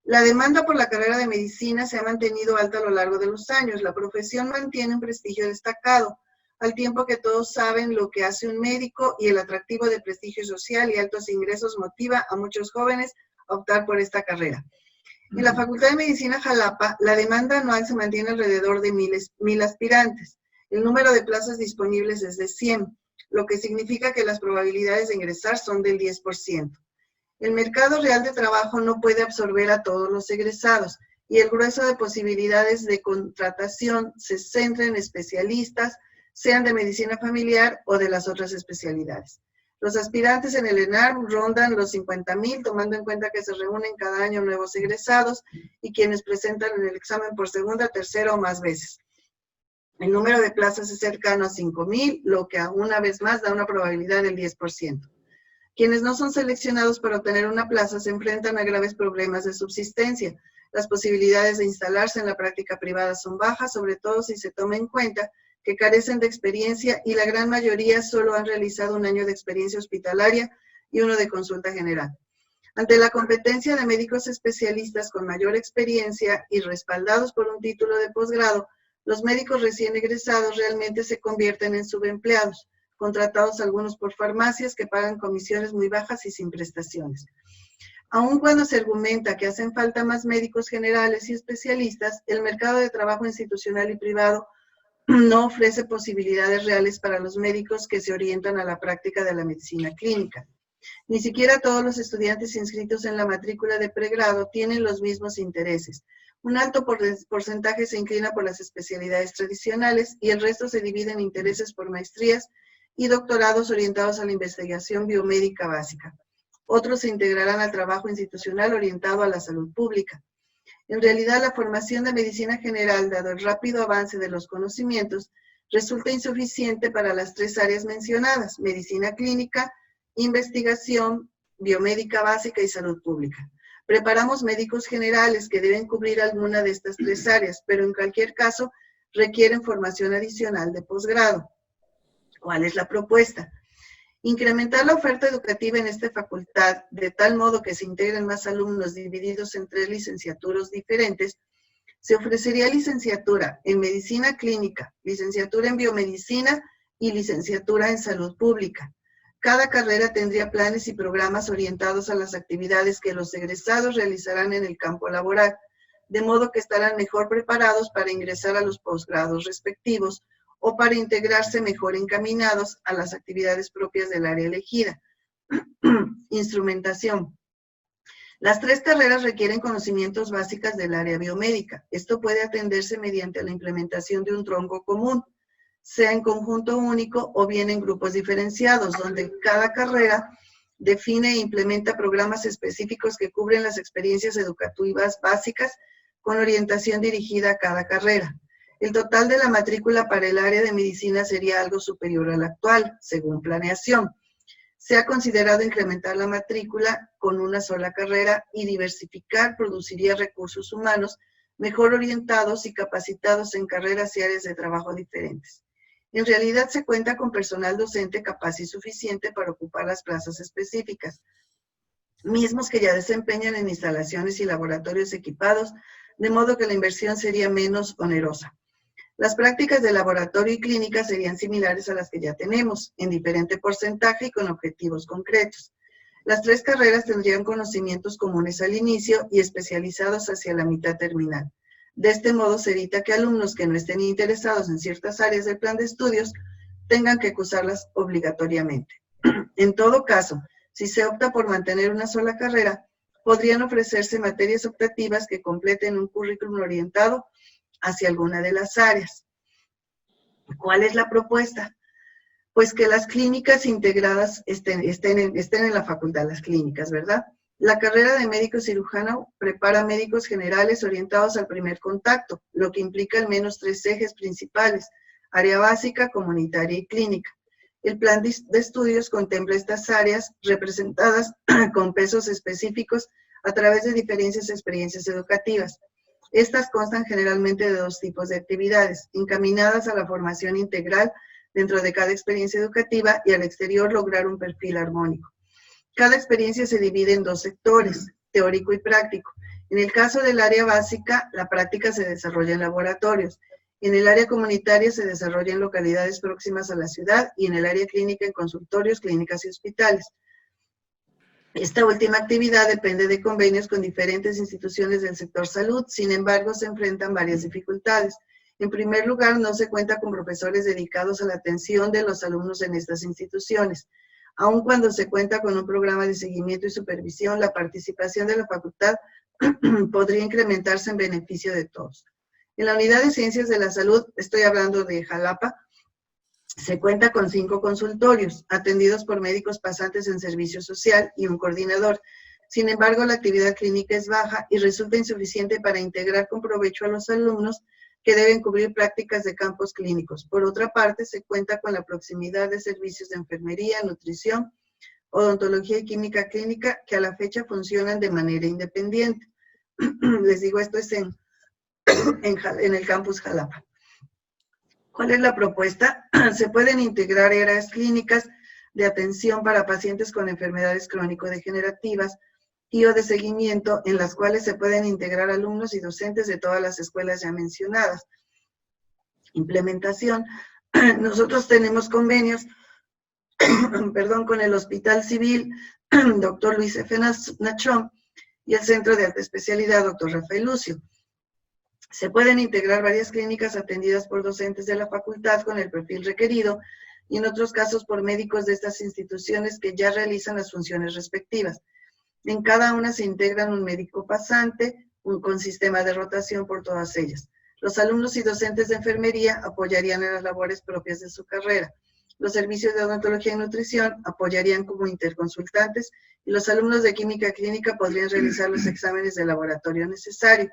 La demanda por la carrera de medicina se ha mantenido alta a lo largo de los años. La profesión mantiene un prestigio destacado. al tiempo que todos saben lo que hace un médico y el atractivo de prestigio social y altos ingresos motiva a muchos jóvenes a optar por esta carrera. En la Facultad de Medicina Jalapa, la demanda anual se mantiene alrededor de 1,000 aspirantes. El número de plazas disponibles es de 100, lo que significa que las probabilidades de ingresar son del 10%. El mercado real de trabajo no puede absorber a todos los egresados y el grueso de posibilidades de contratación se centra en especialistas, sean de medicina familiar o de las otras especialidades. Los aspirantes en el ENARM rondan los 50,000, tomando en cuenta que se reúnen cada año nuevos egresados y quienes presentan en el examen por segunda, tercera o más veces. El número de plazas es cercano a 5,000, lo que una vez más da una probabilidad del 10%. Quienes no son seleccionados para obtener una plaza se enfrentan a graves problemas de subsistencia. Las posibilidades de instalarse en la práctica privada son bajas, sobre todo si se toma en cuenta que carecen de experiencia y la gran mayoría solo han realizado un año de experiencia hospitalaria y uno de consulta general. Ante la competencia de médicos especialistas con mayor experiencia y respaldados por un título de posgrado, los médicos recién egresados realmente se convierten en subempleados, contratados algunos por farmacias que pagan comisiones muy bajas y sin prestaciones. Aun cuando se argumenta que hacen falta más médicos generales y especialistas, el mercado de trabajo institucional y privado no ofrece posibilidades reales para los médicos que se orientan a la práctica de la medicina clínica. Ni siquiera todos los estudiantes inscritos en la matrícula de pregrado tienen los mismos intereses. Un alto porcentaje se inclina por las especialidades tradicionales y el resto se divide en intereses por maestrías y doctorados orientados a la investigación biomédica básica. Otros se integrarán al trabajo institucional orientado a la salud pública. En realidad, la formación de medicina general, dado el rápido avance de los conocimientos, resulta insuficiente para las tres áreas mencionadas: medicina clínica, investigación, biomédica básica y salud pública. Preparamos médicos generales que deben cubrir alguna de estas tres áreas, pero en cualquier caso requieren formación adicional de posgrado. ¿Cuál es la propuesta? Incrementar la oferta educativa en esta facultad de tal modo que se integren más alumnos divididos en 3 licenciaturas diferentes. Se ofrecería licenciatura en medicina clínica, licenciatura en biomedicina y licenciatura en salud pública. Cada carrera tendría planes y programas orientados a las actividades que los egresados realizarán en el campo laboral, de modo que estarán mejor preparados para ingresar a los posgrados respectivos o para integrarse mejor encaminados a las actividades propias del área elegida. Instrumentación. Las 3 carreras requieren conocimientos básicos del área biomédica. Esto puede atenderse mediante la implementación de un tronco común, sea en conjunto único o bien en grupos diferenciados, donde cada carrera define e implementa programas específicos que cubren las experiencias educativas básicas con orientación dirigida a cada carrera. El total de la matrícula para el área de medicina sería algo superior al actual, según planeación. Se ha considerado incrementar la matrícula con una sola carrera y diversificar produciría recursos humanos mejor orientados y capacitados en carreras y áreas de trabajo diferentes. En realidad se cuenta con personal docente capaz y suficiente para ocupar las plazas específicas, mismos que ya desempeñan en instalaciones y laboratorios equipados, de modo que la inversión sería menos onerosa. Las prácticas de laboratorio y clínica serían similares a las que ya tenemos, en diferente porcentaje y con objetivos concretos. Las 3 carreras tendrían conocimientos comunes al inicio y especializados hacia la mitad terminal. De este modo se evita que alumnos que no estén interesados en ciertas áreas del plan de estudios tengan que cursarlas obligatoriamente. En todo caso, si se opta por mantener una sola carrera, podrían ofrecerse materias optativas que completen un currículum orientado hacia alguna de las áreas. ¿Cuál es la propuesta? Pues que las clínicas integradas estén en la facultad, las clínicas, ¿verdad? La carrera de médico cirujano prepara médicos generales orientados al primer contacto, lo que implica al menos 3 ejes principales: área básica, comunitaria y clínica. El plan de estudios contempla estas áreas representadas con pesos específicos a través de diferentes experiencias educativas. Estas constan generalmente de 2 tipos de actividades, encaminadas a la formación integral dentro de cada experiencia educativa y al exterior lograr un perfil armónico. Cada experiencia se divide en 2 sectores, teórico y práctico. En el caso del área básica, la práctica se desarrolla en laboratorios. En el área comunitaria se desarrolla en localidades próximas a la ciudad y en el área clínica en consultorios, clínicas y hospitales. Esta última actividad depende de convenios con diferentes instituciones del sector salud, sin embargo, se enfrentan varias dificultades. En primer lugar, no se cuenta con profesores dedicados a la atención de los alumnos en estas instituciones. Aun cuando se cuenta con un programa de seguimiento y supervisión, la participación de la facultad podría incrementarse en beneficio de todos. En la Unidad de Ciencias de la Salud, estoy hablando de Jalapa, se cuenta con 5 consultorios, atendidos por médicos pasantes en servicio social y un coordinador. Sin embargo, la actividad clínica es baja y resulta insuficiente para integrar con provecho a los alumnos que deben cubrir prácticas de campos clínicos. Por otra parte, se cuenta con la proximidad de servicios de enfermería, nutrición, odontología y química clínica que a la fecha funcionan de manera independiente. Les digo, esto es en el campus Jalapa. ¿Cuál es la propuesta? Se pueden integrar áreas clínicas de atención para pacientes con enfermedades crónico-degenerativas y o de seguimiento, en las cuales se pueden integrar alumnos y docentes de todas las escuelas ya mencionadas. Implementación. Nosotros tenemos convenios con el Hospital Civil, Dr. Luis F. Nachón, y el Centro de Alta Especialidad, Dr. Rafael Lucio. Se pueden integrar varias clínicas atendidas por docentes de la facultad con el perfil requerido y en otros casos por médicos de estas instituciones que ya realizan las funciones respectivas. En cada una se integran un médico pasante con sistema de rotación por todas ellas. Los alumnos y docentes de enfermería apoyarían en las labores propias de su carrera. Los servicios de odontología y nutrición apoyarían como interconsultantes y los alumnos de química clínica podrían realizar los exámenes de laboratorio necesarios.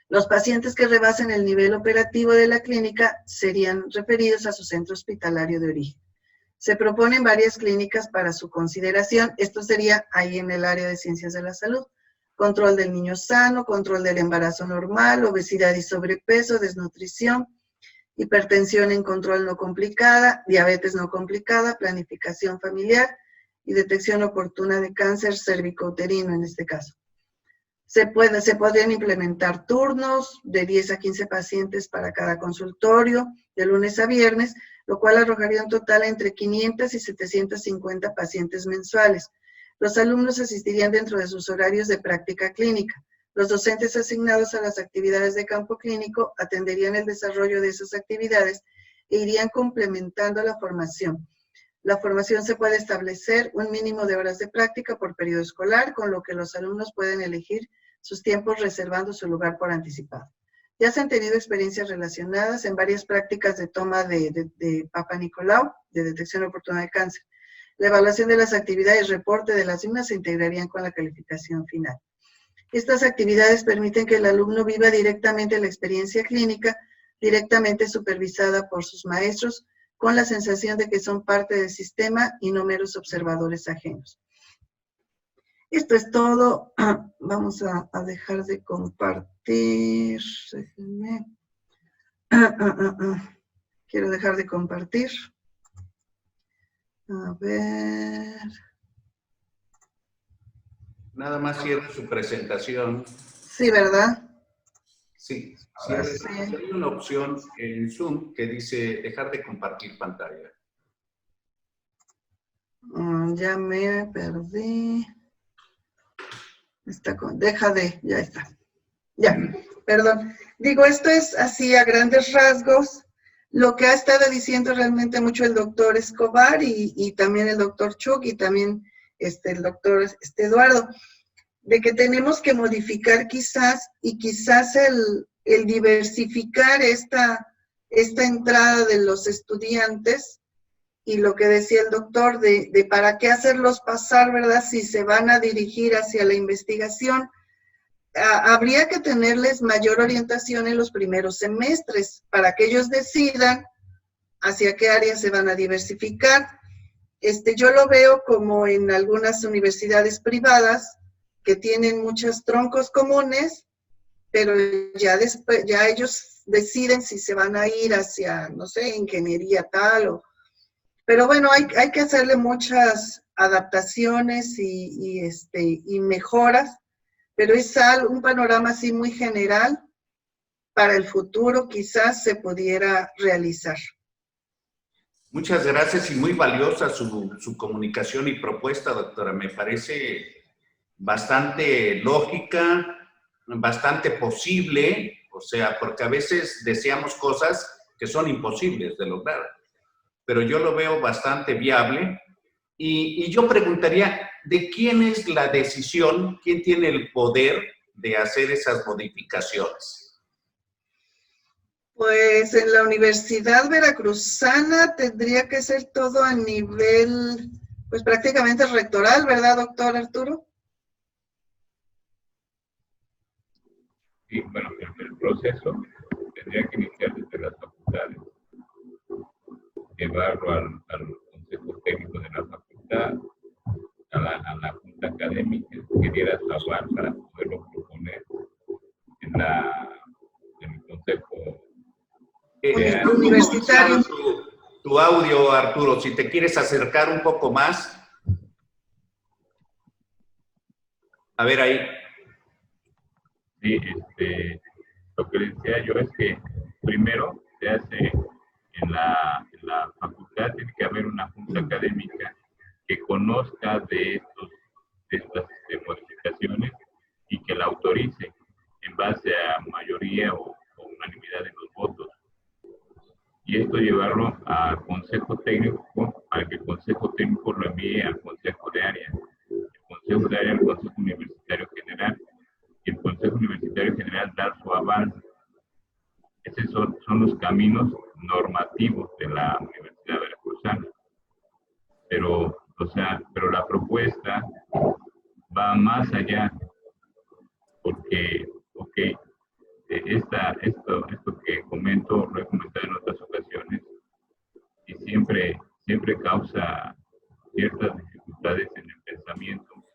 Los pacientes que rebasen el nivel operativo de la clínica serían referidos a su centro hospitalario de origen. Se proponen varias clínicas para su consideración. Esto sería ahí en el área de ciencias de la salud. Control del niño sano, control del embarazo normal, obesidad y sobrepeso, desnutrición, hipertensión en control no complicada, diabetes no complicada, planificación familiar y detección oportuna de cáncer cervicouterino en este caso. Se podrían implementar turnos de 10 a 15 pacientes para cada consultorio, de lunes a viernes, lo cual arrojaría un total entre 500 y 750 pacientes mensuales. Los alumnos asistirían dentro de sus horarios de práctica clínica. Los docentes asignados a las actividades de campo clínico atenderían el desarrollo de esas actividades e irían complementando la formación. La formación se puede establecer un mínimo de horas de práctica por periodo escolar, con lo que los alumnos pueden elegir sus tiempos reservando su lugar por anticipado. Ya se han tenido experiencias relacionadas en varias prácticas de toma de Papa Nicolau, de detección oportuna de cáncer. La evaluación de las actividades y reporte de las mismas se integrarían con la calificación final. Estas actividades permiten que el alumno viva directamente la experiencia clínica, directamente supervisada por sus maestros, con la sensación de que son parte del sistema y no meros observadores ajenos. Esto es todo. Vamos a dejar de compartir. Déjenme. Quiero dejar de compartir. A ver. Nada más cierre su presentación. Sí, ¿verdad? Sí, Sí. hay una opción en Zoom que dice dejar de compartir pantalla. Ya me perdí. Ya está. Ya, perdón. Digo, esto es así a grandes rasgos lo que ha estado diciendo realmente mucho el doctor Escobar y también el doctor Chuck y también el doctor Eduardo, de que tenemos que modificar quizás el diversificar esta entrada de los estudiantes y lo que decía el doctor de para qué hacerlos pasar, ¿verdad? Si se van a dirigir hacia la investigación, habría que tenerles mayor orientación en los primeros semestres para que ellos decidan hacia qué áreas se van a diversificar. Yo lo veo como en algunas universidades privadas que tienen muchos troncos comunes, pero ya ellos deciden si se van a ir hacia, no sé, ingeniería tal pero bueno, hay que hacerle muchas adaptaciones y mejoras, pero es un panorama así muy general para el futuro quizás se pudiera realizar. Muchas gracias y muy valiosa su comunicación y propuesta, doctora. Me parece bastante lógica, bastante posible, o sea, porque a veces deseamos cosas que son imposibles de lograr, pero yo lo veo bastante viable. Y yo preguntaría, ¿de quién es la decisión? ¿Quién tiene el poder de hacer esas modificaciones? Pues en la Universidad Veracruzana tendría que ser todo a nivel, pues prácticamente rectoral, ¿verdad, doctor Arturo? Sí, bueno, el proceso tendría que iniciar desde las facultades, llevarlo al consejo técnico de la facultad, a la junta académica, que diera su aval para poderlo proponer en el consejo universitario. Tu audio, Arturo, si te quieres acercar un poco más. A ver ahí. Sí, lo que decía yo es que primero se hace en la facultad, tiene que haber una junta académica que conozca de estas modificaciones y que la autorice en base a mayoría o unanimidad de los votos. Y esto llevarlo al consejo técnico para que el consejo técnico lo envíe al consejo de área, el consejo de área al consejo universitario general, y el consejo universitario general dar su aval. Esos son los caminos normativos de la Universidad Veracruzana. Pero la propuesta va más allá, porque, esto que comento, lo he comentado en otras ocasiones, y siempre causa ciertas dificultades en el pensamiento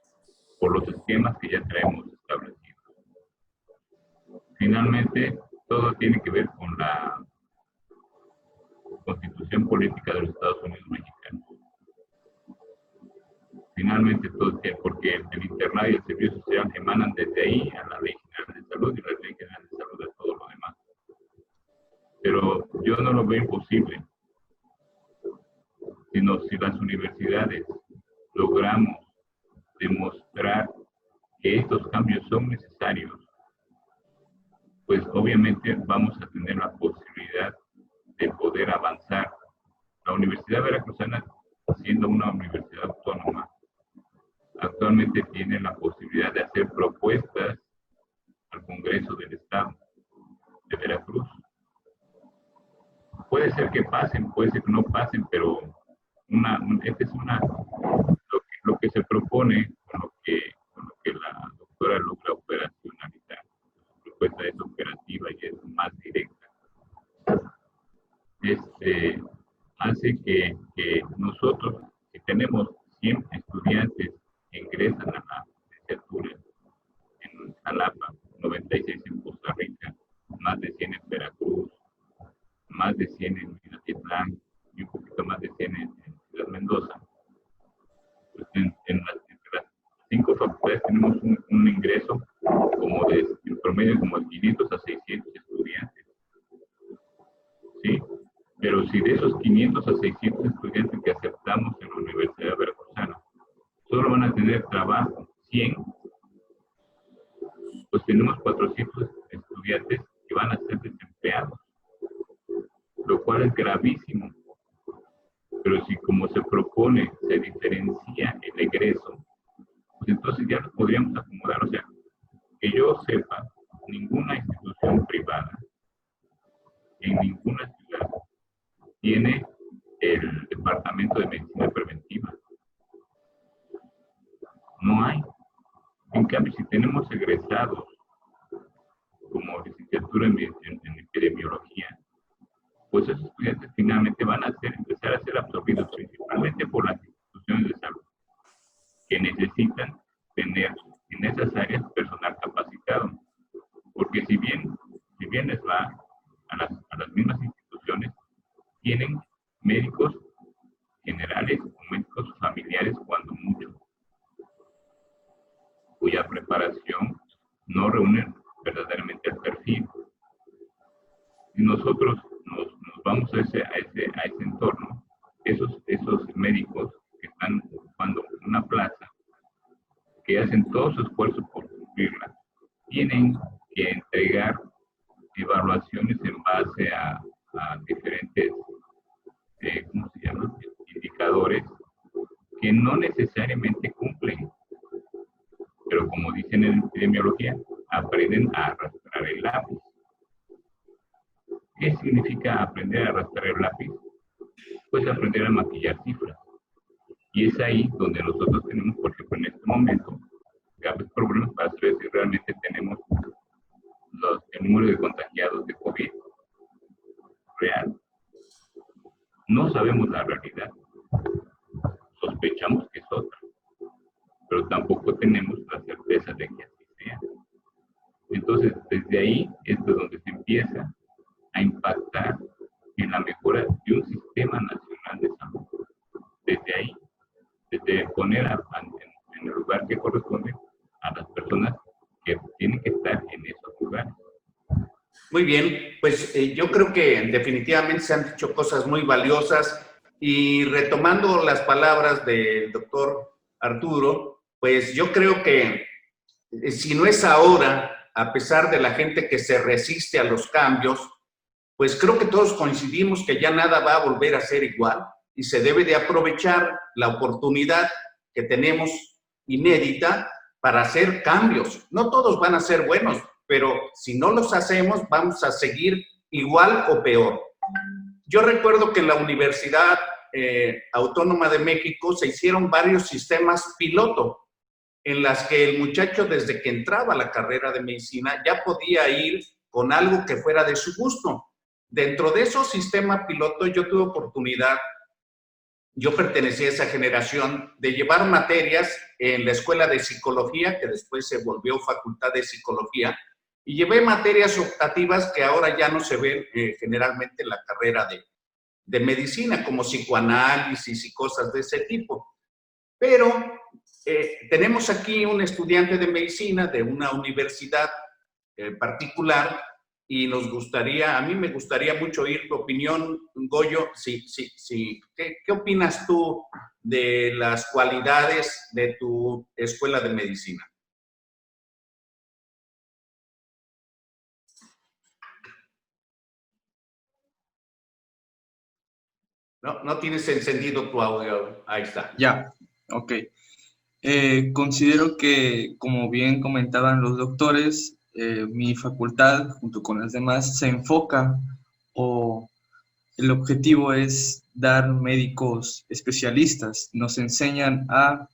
por los esquemas que ya traemos establecidos. Finalmente, todo tiene que ver con la Constitución Política de los Estados Unidos Mexicanos. Finalmente, todo tiene, porque el internado y el servicio social emanan desde ahí a la Ley General de Salud y la Ley General de Salud a todo lo demás. Pero yo no lo veo imposible, sino si las universidades logramos demostrar que estos cambios son necesarios, pues obviamente vamos a tener la posibilidad de poder avanzar. La Universidad Veracruzana, siendo una universidad autónoma, actualmente tiene la posibilidad de hacer propuestas al Congreso del Estado de Veracruz. Puede ser que pasen, puede ser que no pasen, pero lo que se propone con lo que la doctora logra operacionalizar. La propuesta es operativa y es más directa. Hace que nosotros, si tenemos 100 estudiantes que ingresan a la licenciatura en Jalapa, 96 en Costa Rica, más de 100 en Veracruz, más de 100 en Minatitlán y un poquito más de 100 en Ciudad Mendoza. Pues entre las 5 facultades tenemos un ingreso como en promedio como de 500 a 600 estudiantes. ¿Sí? Pero si de esos 500 a 600 estudiantes que aceptamos en la Universidad Veracruzana, solo van a tener trabajo 100, pues tenemos 400 estudiantes que van a ser desempleados, lo cual es gravísimo. Pero si como se propone, se diferencia el egreso, pues entonces ya nos podríamos acomodar. O sea, que yo sepa, ninguna institución privada en ninguna ciudad tiene el departamento de medicina preventiva. No hay. En cambio, si tenemos egresados como licenciatura en epidemiología, pues esos estudiantes finalmente van a empezar a ser absorbidos principalmente por las instituciones de salud, que necesitan tener en esas áreas personal capacitado. Porque si bien les va a las mismas instituciones, tienen médicos generales o médicos familiares cuando mucho, cuya preparación no reúne verdaderamente el perfil. nosotros nos vamos a ese entorno, esos médicos que están ocupando una plaza, que hacen todo su esfuerzo por cumplirla, tienen que entregar evaluaciones en base a diferentes, ¿cómo se llama?, indicadores que no necesariamente cumplen. Pero como dicen en epidemiología, aprenden a arrastrar el lápiz. ¿Qué significa aprender a arrastrar el lápiz? Pues aprender a maquillar cifras. Y es ahí donde nosotros tenemos, por ejemplo, en este momento, graves problemas para saber si realmente tenemos el número de contagiados de COVID real. No sabemos la realidad. Sospechamos que es otra, pero tampoco tenemos la certeza de que así sea. Entonces, desde ahí es de donde se empieza a impactar en la mejora de un sistema nacional de salud. Desde ahí, desde poner en el lugar que corresponde a las personas que tienen que estar en esos lugares. Muy bien, pues yo creo que definitivamente se han dicho cosas muy valiosas y retomando las palabras del doctor Arturo, pues yo creo que si no es ahora, a pesar de la gente que se resiste a los cambios, pues creo que todos coincidimos que ya nada va a volver a ser igual y se debe de aprovechar la oportunidad que tenemos inédita para hacer cambios. No todos van a ser buenos, pero si no los hacemos, vamos a seguir igual o peor. Yo recuerdo que en la Universidad Autónoma de México se hicieron varios sistemas piloto en las que el muchacho desde que entraba a la carrera de medicina ya podía ir con algo que fuera de su gusto. Dentro de esos sistemas piloto yo tuve oportunidad, yo pertenecí a esa generación, de llevar materias en la escuela de psicología, que después se volvió facultad de psicología, y llevé materias optativas que ahora ya no se ven generalmente en la carrera de medicina, como psicoanálisis y cosas de ese tipo. Pero tenemos aquí un estudiante de medicina de una universidad particular y nos gustaría, a mí me gustaría mucho oír tu opinión, Goyo. ¿Qué opinas tú de las cualidades de tu escuela de medicina? No tienes encendido tu audio. Ahí está. Ya, ok. Considero que, como bien comentaban los doctores, mi facultad, junto con las demás, se enfoca o el objetivo es dar médicos especialistas. Nos enseñan a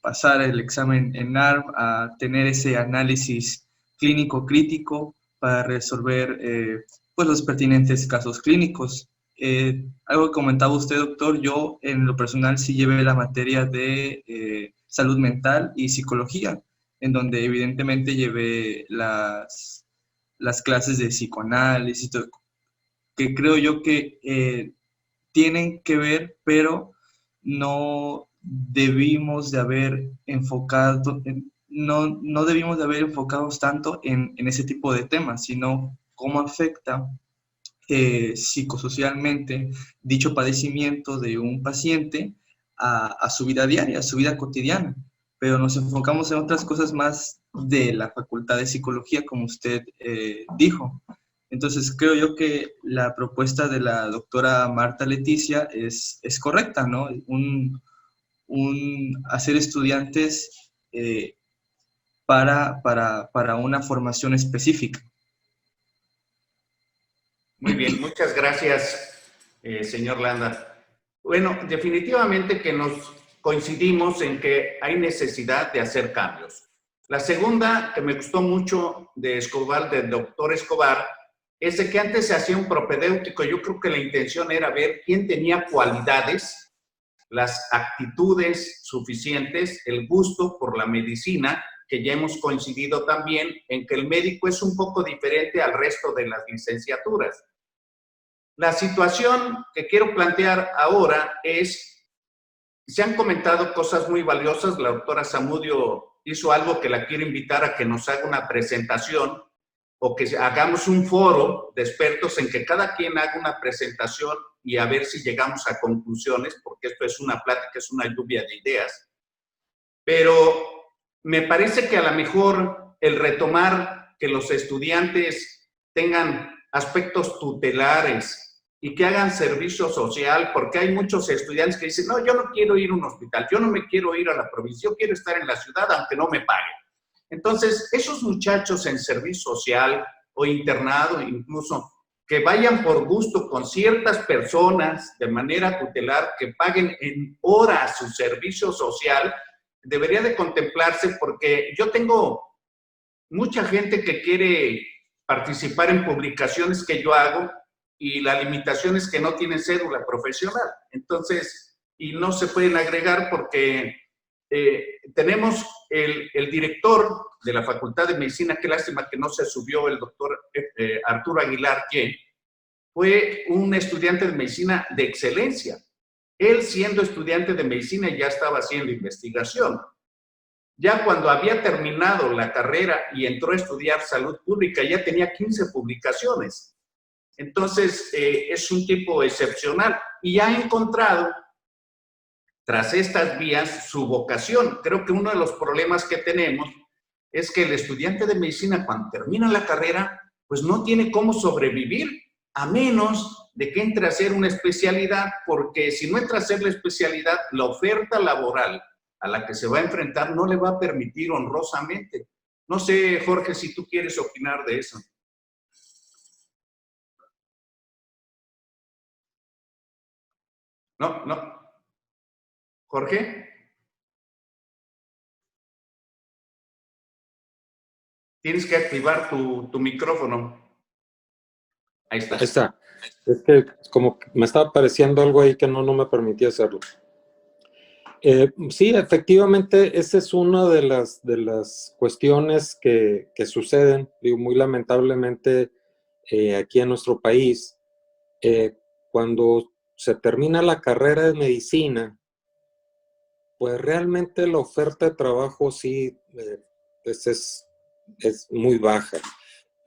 pasar el examen en NARM, a tener ese análisis clínico crítico para resolver pues los pertinentes casos clínicos. Algo que comentaba usted, doctor, yo en lo personal sí llevé la materia de salud mental y psicología, en donde evidentemente llevé las clases de psicoanálisis, que creo yo que tienen que ver, pero no debimos de haber enfocado, no debimos de haber enfocados tanto en ese tipo de temas, sino cómo afecta psicosocialmente dicho padecimiento de un paciente a su vida diaria, a su vida cotidiana. Pero nos enfocamos en otras cosas más de la Facultad de Psicología, como usted dijo. Entonces, creo yo que la propuesta de la doctora Marta Leticia es correcta, ¿no? Hacer estudiantes para una formación específica. Muy bien, muchas gracias, señor Landa. Bueno, definitivamente que nos coincidimos en que hay necesidad de hacer cambios. La segunda, que me gustó mucho de Escobar, del doctor Escobar, es de que antes se hacía un propedéutico. Yo creo que la intención era ver quién tenía cualidades, las actitudes suficientes, el gusto por la medicina, que ya hemos coincidido también en que el médico es un poco diferente al resto de las licenciaturas. La situación que quiero plantear ahora es, se han comentado cosas muy valiosas. La doctora Zamudio hizo algo que la quiero invitar a que nos haga una presentación o que hagamos un foro de expertos en que cada quien haga una presentación y a ver si llegamos a conclusiones, porque esto es una plática, es una lluvia de ideas. Pero me parece que a lo mejor el retomar que los estudiantes tengan aspectos tutelares y que hagan servicio social, porque hay muchos estudiantes que dicen, no, yo no quiero ir a un hospital, yo no me quiero ir a la provincia, yo quiero estar en la ciudad aunque no me paguen. Entonces, esos muchachos en servicio social o internado incluso, que vayan por gusto con ciertas personas de manera tutelar, que paguen en horas su servicio social, debería de contemplarse, porque yo tengo mucha gente que quiere participar en publicaciones que yo hago y la limitación es que no tienen cédula profesional. Entonces, y no se pueden agregar porque tenemos el director de la Facultad de Medicina, qué lástima que no se subió, el doctor Arturo Aguilar, que fue un estudiante de medicina de excelencia. Él, siendo estudiante de medicina, ya estaba haciendo investigación. Ya cuando había terminado la carrera y entró a estudiar salud pública, ya tenía 15 publicaciones. Entonces, es un tipo excepcional y ha encontrado, tras estas vías, su vocación. Creo que uno de los problemas que tenemos es que el estudiante de medicina, cuando termina la carrera, pues no tiene cómo sobrevivir, a menos de que entre a hacer una especialidad, porque si no entra a hacer la especialidad, la oferta laboral a la que se va a enfrentar no le va a permitir honrosamente. No sé, Jorge, si tú quieres opinar de eso. No, no. Jorge, tienes que activar tu micrófono. Ahí está. Ahí está. Es que como que me estaba apareciendo algo ahí que no me permitía hacerlo. Sí, efectivamente, esa es una de las cuestiones que suceden, digo, muy lamentablemente aquí en nuestro país. Cuando se termina la carrera de medicina, pues realmente la oferta de trabajo sí pues es muy baja.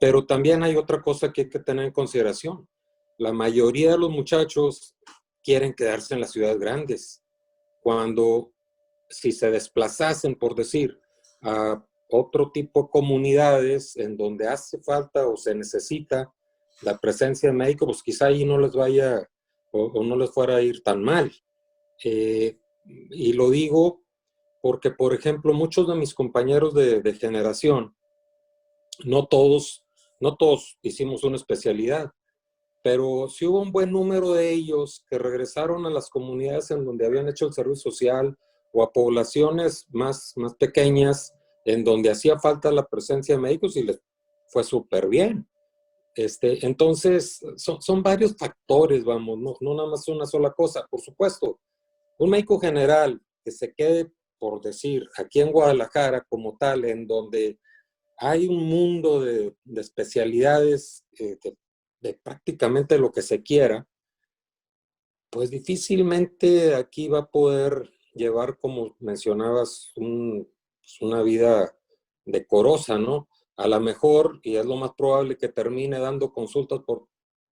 Pero también hay otra cosa que hay que tener en consideración. La mayoría de los muchachos quieren quedarse en las ciudades grandes. Cuando, si se desplazasen, por decir, a otro tipo de comunidades en donde hace falta o se necesita la presencia de médicos, pues quizá ahí no les vaya o no les fuera a ir tan mal. Y lo digo porque, por ejemplo, muchos de mis compañeros de generación, no todos hicimos una especialidad, pero sí hubo un buen número de ellos que regresaron a las comunidades en donde habían hecho el servicio social o a poblaciones más pequeñas en donde hacía falta la presencia de médicos y les fue súper bien. Entonces, son varios factores, vamos, no nada más una sola cosa. Por supuesto, un médico general que se quede, por decir, aquí en Guadalajara como tal, en donde hay un mundo de especialidades de prácticamente lo que se quiera, pues difícilmente aquí va a poder llevar, como mencionabas, una vida decorosa, ¿no? A lo mejor, y es lo más probable, que termine dando consultas por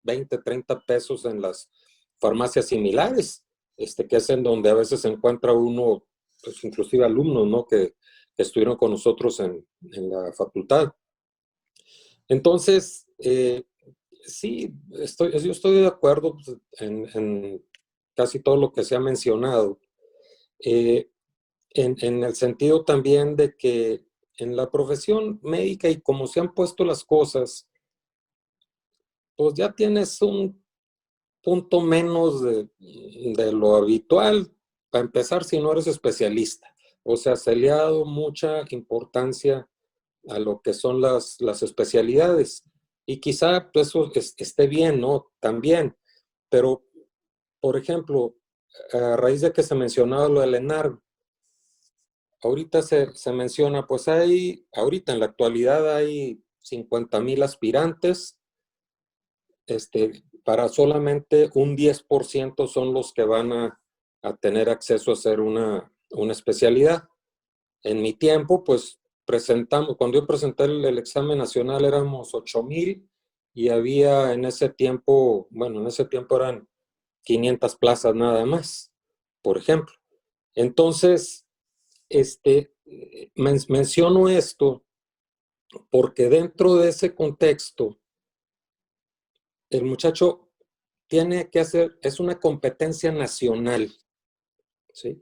20, 30 pesos en las farmacias similares, que es en donde a veces se encuentra uno, pues inclusive alumnos, ¿no? Que estuvieron con nosotros en la facultad. Entonces, sí, yo estoy de acuerdo pues, en casi todo lo que se ha mencionado, en el sentido también de que en la profesión médica y como se han puesto las cosas, pues ya tienes un punto menos de lo habitual, para empezar, si no eres especialista. O sea, se le ha dado mucha importancia a lo que son las especialidades. Y quizá pues, eso esté bien, ¿no? También. Pero, por ejemplo, a raíz de que se mencionaba lo del ENARM, ahorita se menciona, pues ahorita en la actualidad hay 50,000 aspirantes, para solamente un 10% son los que van a tener acceso a hacer una especialidad. En mi tiempo, pues cuando yo presenté el examen nacional éramos 8,000 y había en ese tiempo, bueno, en ese tiempo eran 500 plazas nada más, por ejemplo. Entonces, menciono esto porque dentro de ese contexto, el muchacho tiene que hacer, es una competencia nacional, ¿sí?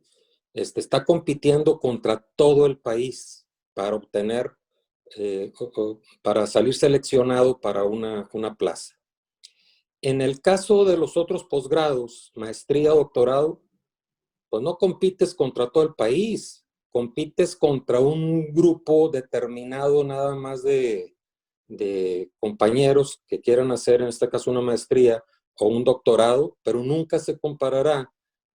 Está compitiendo contra todo el país para obtener, para salir seleccionado para una plaza. En el caso de los otros posgrados, maestría, doctorado, pues no compites contra todo el país, compites contra un grupo determinado nada más de compañeros que quieran hacer, en este caso, una maestría o un doctorado, pero nunca se comparará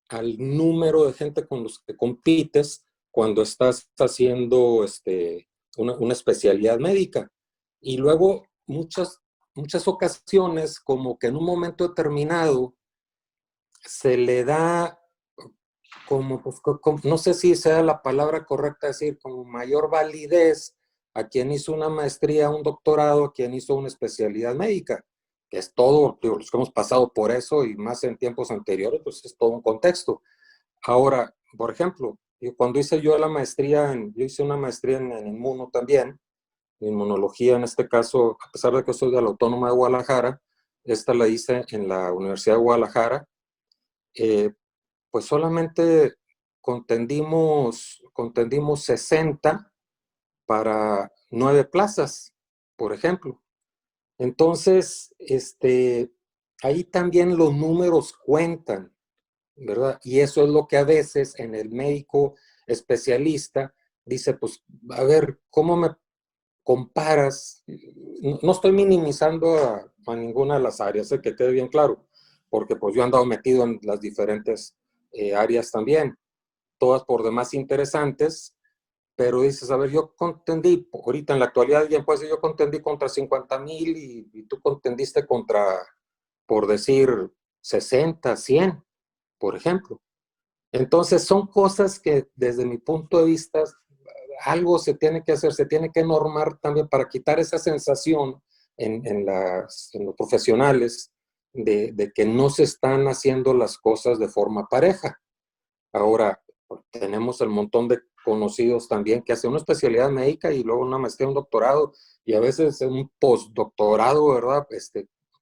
al número de gente con los que compites cuando estás haciendo una especialidad médica. Y luego muchas ocasiones, como que en un momento determinado se le da como, no sé si sea la palabra correcta decir, como mayor validez a quien hizo una maestría, un doctorado, a quien hizo una especialidad médica, que es todo, los que hemos pasado por eso y más en tiempos anteriores, pues es todo un contexto. Ahora, por ejemplo, cuando hice yo la maestría, yo hice una maestría en inmuno también, en inmunología en este caso, a pesar de que soy de la Autónoma de Guadalajara, esta la hice en la Universidad de Guadalajara, pues solamente contendimos 60 para 9 plazas, por ejemplo. Entonces, ahí también los números cuentan, ¿verdad? Y eso es lo que a veces en el médico especialista dice, pues, a ver, ¿cómo me comparas? No estoy minimizando a ninguna de las áreas, que quede bien claro, porque pues yo he andado metido en las diferentes áreas también, todas por demás interesantes, pero dices, a ver, yo contendí, ahorita en la actualidad alguien puede decir, yo contendí contra 50,000 y tú contendiste contra, por decir, 60, 100, por ejemplo. Entonces son cosas que desde mi punto de vista, algo se tiene que hacer, se tiene que normar también para quitar esa sensación en los profesionales de que no se están haciendo las cosas de forma pareja. Ahora, tenemos el montón de conocidos también que hacen una especialidad médica y luego una maestría, un doctorado y a veces un postdoctorado, ¿verdad?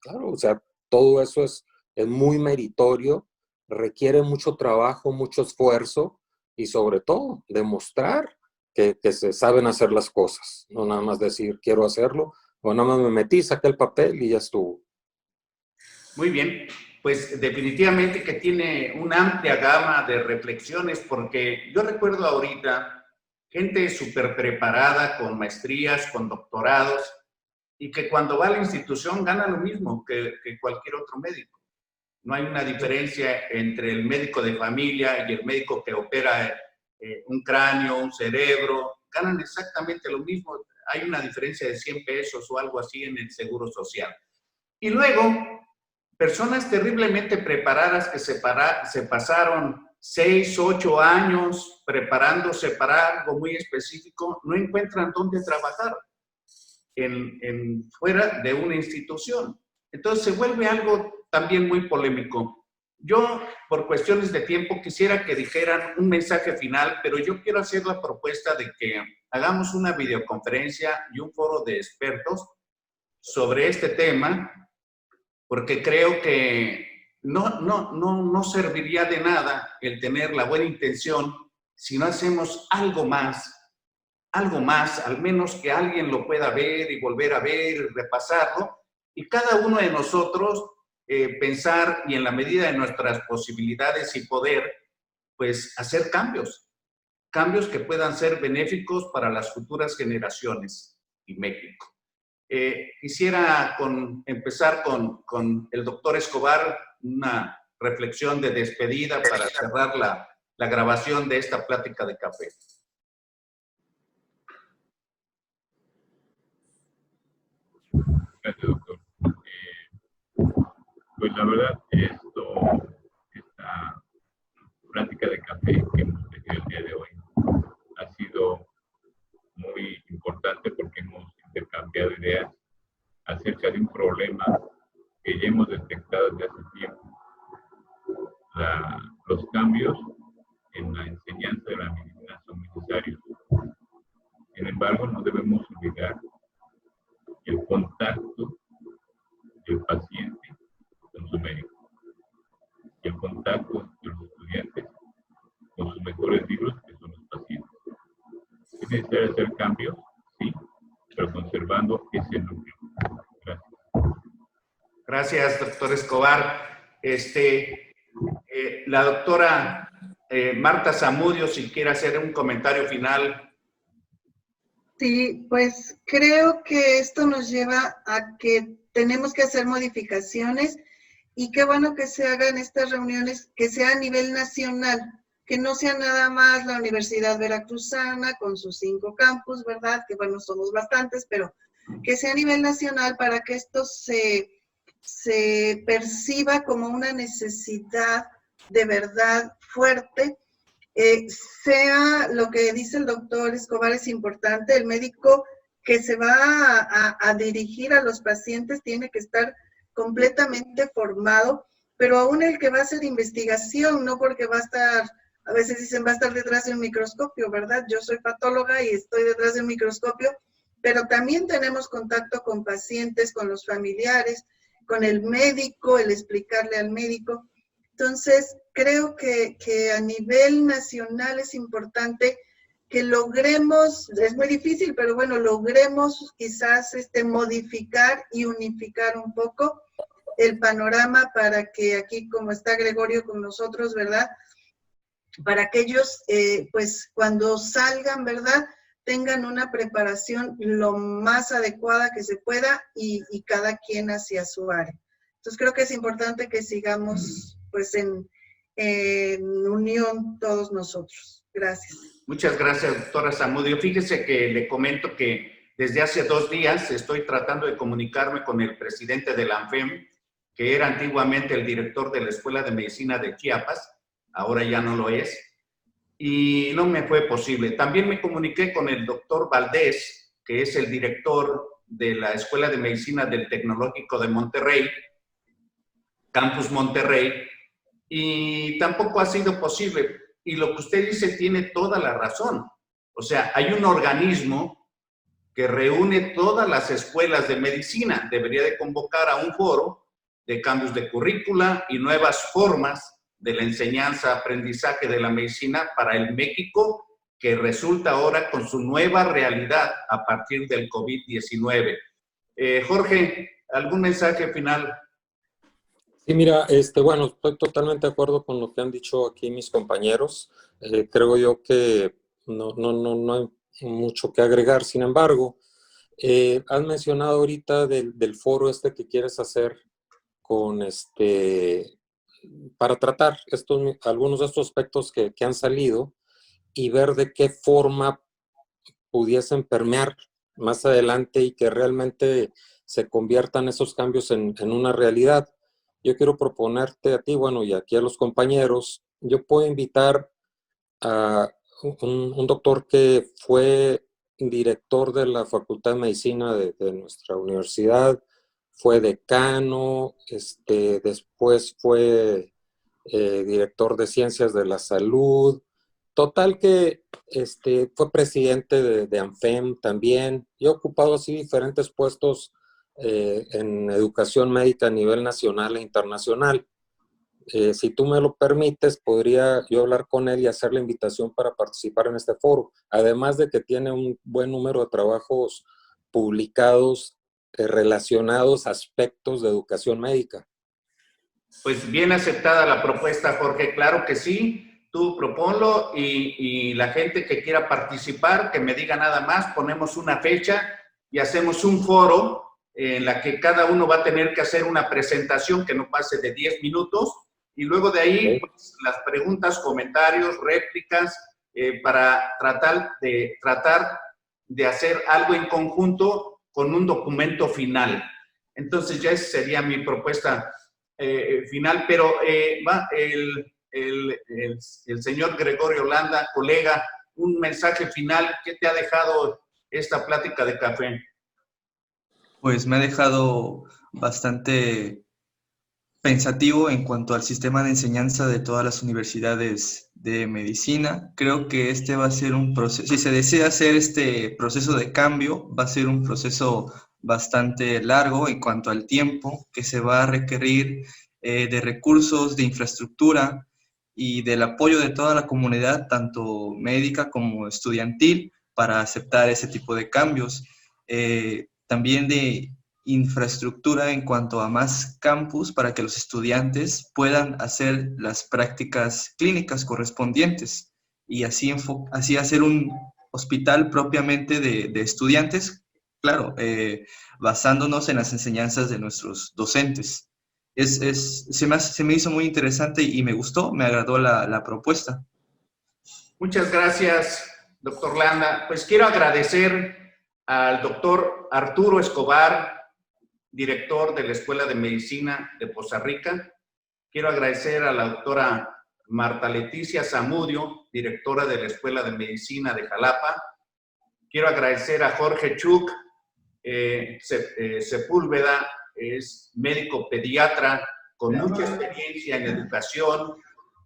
Claro, o sea, todo eso es muy meritorio, requiere mucho trabajo, mucho esfuerzo y sobre todo demostrar que se saben hacer las cosas, no nada más decir quiero hacerlo o nada más me metí, saqué el papel y ya estuvo. Muy bien, pues definitivamente que tiene una amplia gama de reflexiones, porque yo recuerdo ahorita gente súper preparada, con maestrías, con doctorados, y que cuando va a la institución gana lo mismo que cualquier otro médico. No hay una diferencia entre el médico de familia y el médico que opera un cráneo, un cerebro, ganan exactamente lo mismo. Hay una diferencia de 100 pesos o algo así en el seguro social. Y luego, personas terriblemente preparadas que se pasaron 6, 8 años preparándose para algo muy específico, no encuentran dónde trabajar fuera de una institución. Entonces se vuelve algo también muy polémico. Yo, por cuestiones de tiempo, quisiera que dijeran un mensaje final, pero yo quiero hacer la propuesta de que hagamos una videoconferencia y un foro de expertos sobre este tema, porque creo que no serviría de nada el tener la buena intención si no hacemos algo más, al menos que alguien lo pueda ver y volver a ver y repasarlo, y cada uno de nosotros pensar y en la medida de nuestras posibilidades y poder, pues hacer cambios que puedan ser benéficos para las futuras generaciones y México. Quisiera empezar con el doctor Escobar, una reflexión de despedida para cerrar la grabación de esta plática de café. Gracias, doctor. Pues la verdad, esta plática de café que hemos tenido el día de hoy ha sido muy enseñanza de la medicina son necesarios. Sin embargo, no debemos olvidar el contacto del paciente con su médico y el contacto de los estudiantes con sus mejores libros, que son los pacientes. ¿Es necesario hacer cambios? Sí, pero conservando ese núcleo. Gracias. Gracias, doctor Escobar. La doctora Marta Zamudio, si quiere hacer un comentario final. Sí, pues creo que esto nos lleva a que tenemos que hacer modificaciones y qué bueno que se hagan estas reuniones, que sea a nivel nacional, que no sea nada más la Universidad Veracruzana con sus 5 campus, ¿verdad? Que bueno, somos bastantes, pero que sea a nivel nacional para que esto se perciba como una necesidad de verdad fuerte. Sea lo que dice el doctor Escobar es importante, el médico que se va a dirigir a los pacientes tiene que estar completamente formado, pero aún el que va a hacer investigación, no porque va a estar, a veces dicen va a estar detrás de un microscopio, ¿verdad? Yo soy patóloga y estoy detrás de un microscopio, pero también tenemos contacto con pacientes, con los familiares, con el médico, el explicarle al médico. Entonces, creo que a nivel nacional es importante que logremos, es muy difícil, pero bueno, logremos quizás modificar y unificar un poco el panorama para que aquí, como está Gregorio con nosotros, ¿verdad? Para que ellos, pues, cuando salgan, ¿verdad?, tengan una preparación lo más adecuada que se pueda y cada quien hacia su área. Entonces, creo que es importante que sigamos, pues, en unión todos nosotros. Gracias. Muchas gracias, doctora Zamudio. Fíjese que le comento que desde hace 2 días estoy tratando de comunicarme con el presidente de la ANFEM, que era antiguamente el director de la Escuela de Medicina de Chiapas, ahora ya no lo es, y no me fue posible. También me comuniqué con el doctor Valdés, que es el director de la Escuela de Medicina del Tecnológico de Monterrey, Campus Monterrey, y tampoco ha sido posible. Y lo que usted dice tiene toda la razón. O sea, hay un organismo que reúne todas las escuelas de medicina. Debería de convocar a un foro de cambios de currícula y nuevas formas de la enseñanza, aprendizaje de la medicina para el México que resulta ahora con su nueva realidad a partir del COVID-19. Jorge, ¿algún mensaje final? Sí, mira, bueno, estoy totalmente de acuerdo con lo que han dicho aquí mis compañeros. Creo yo que no hay mucho que agregar. Sin embargo, has mencionado ahorita del foro que quieres hacer con para tratar algunos de estos aspectos que han salido y ver de qué forma pudiesen permear más adelante y que realmente se conviertan esos cambios en una realidad. Yo quiero proponerte a ti, bueno, y aquí a los compañeros, yo puedo invitar a un doctor que fue director de la Facultad de Medicina de nuestra universidad, fue decano, después fue director de Ciencias de la Salud. Total que fue presidente de ANFEM también. Y he ocupado así diferentes puestos en educación médica a nivel nacional e internacional. Si tú me lo permites, podría yo hablar con él y hacer la invitación para participar en este foro. Además de que tiene un buen número de trabajos publicados relacionados a aspectos de educación médica. Pues bien aceptada la propuesta, Jorge. Claro que sí. Tú proponlo y la gente que quiera participar, que me diga nada más, ponemos una fecha y hacemos un foro en la que cada uno va a tener que hacer una presentación que no pase de 10 minutos y luego de ahí pues, las preguntas, comentarios, réplicas para tratar de hacer algo en conjunto con un documento final. Entonces ya esa sería mi propuesta final, pero el señor Gregorio Landa, colega, un mensaje final. ¿Qué te ha dejado esta plática de café? Pues me ha dejado bastante pensativo en cuanto al sistema de enseñanza de todas las universidades de medicina. Creo que este va a ser un proceso, si se desea hacer este proceso de cambio, va a ser un proceso bastante largo en cuanto al tiempo que se va a requerir de recursos, de infraestructura y del apoyo de toda la comunidad, tanto médica como estudiantil, para aceptar ese tipo de cambios. También de infraestructura en cuanto a más campus para que los estudiantes puedan hacer las prácticas clínicas correspondientes y así, así hacer un hospital propiamente de estudiantes, claro, basándonos en las enseñanzas de nuestros docentes. Se me hizo muy interesante y me gustó, me agradó la propuesta. Muchas gracias, doctor Landa. Pues quiero agradecer al doctor Arturo Escobar, director de la Escuela de Medicina de Poza Rica. Quiero agradecer a la doctora Marta Leticia Zamudio, directora de la Escuela de Medicina de Jalapa. Quiero agradecer a Jorge Chuk Sepúlveda, es médico pediatra con mucha experiencia en educación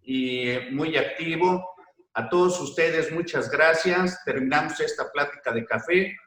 y muy activo. A todos ustedes, muchas gracias. Terminamos esta plática de café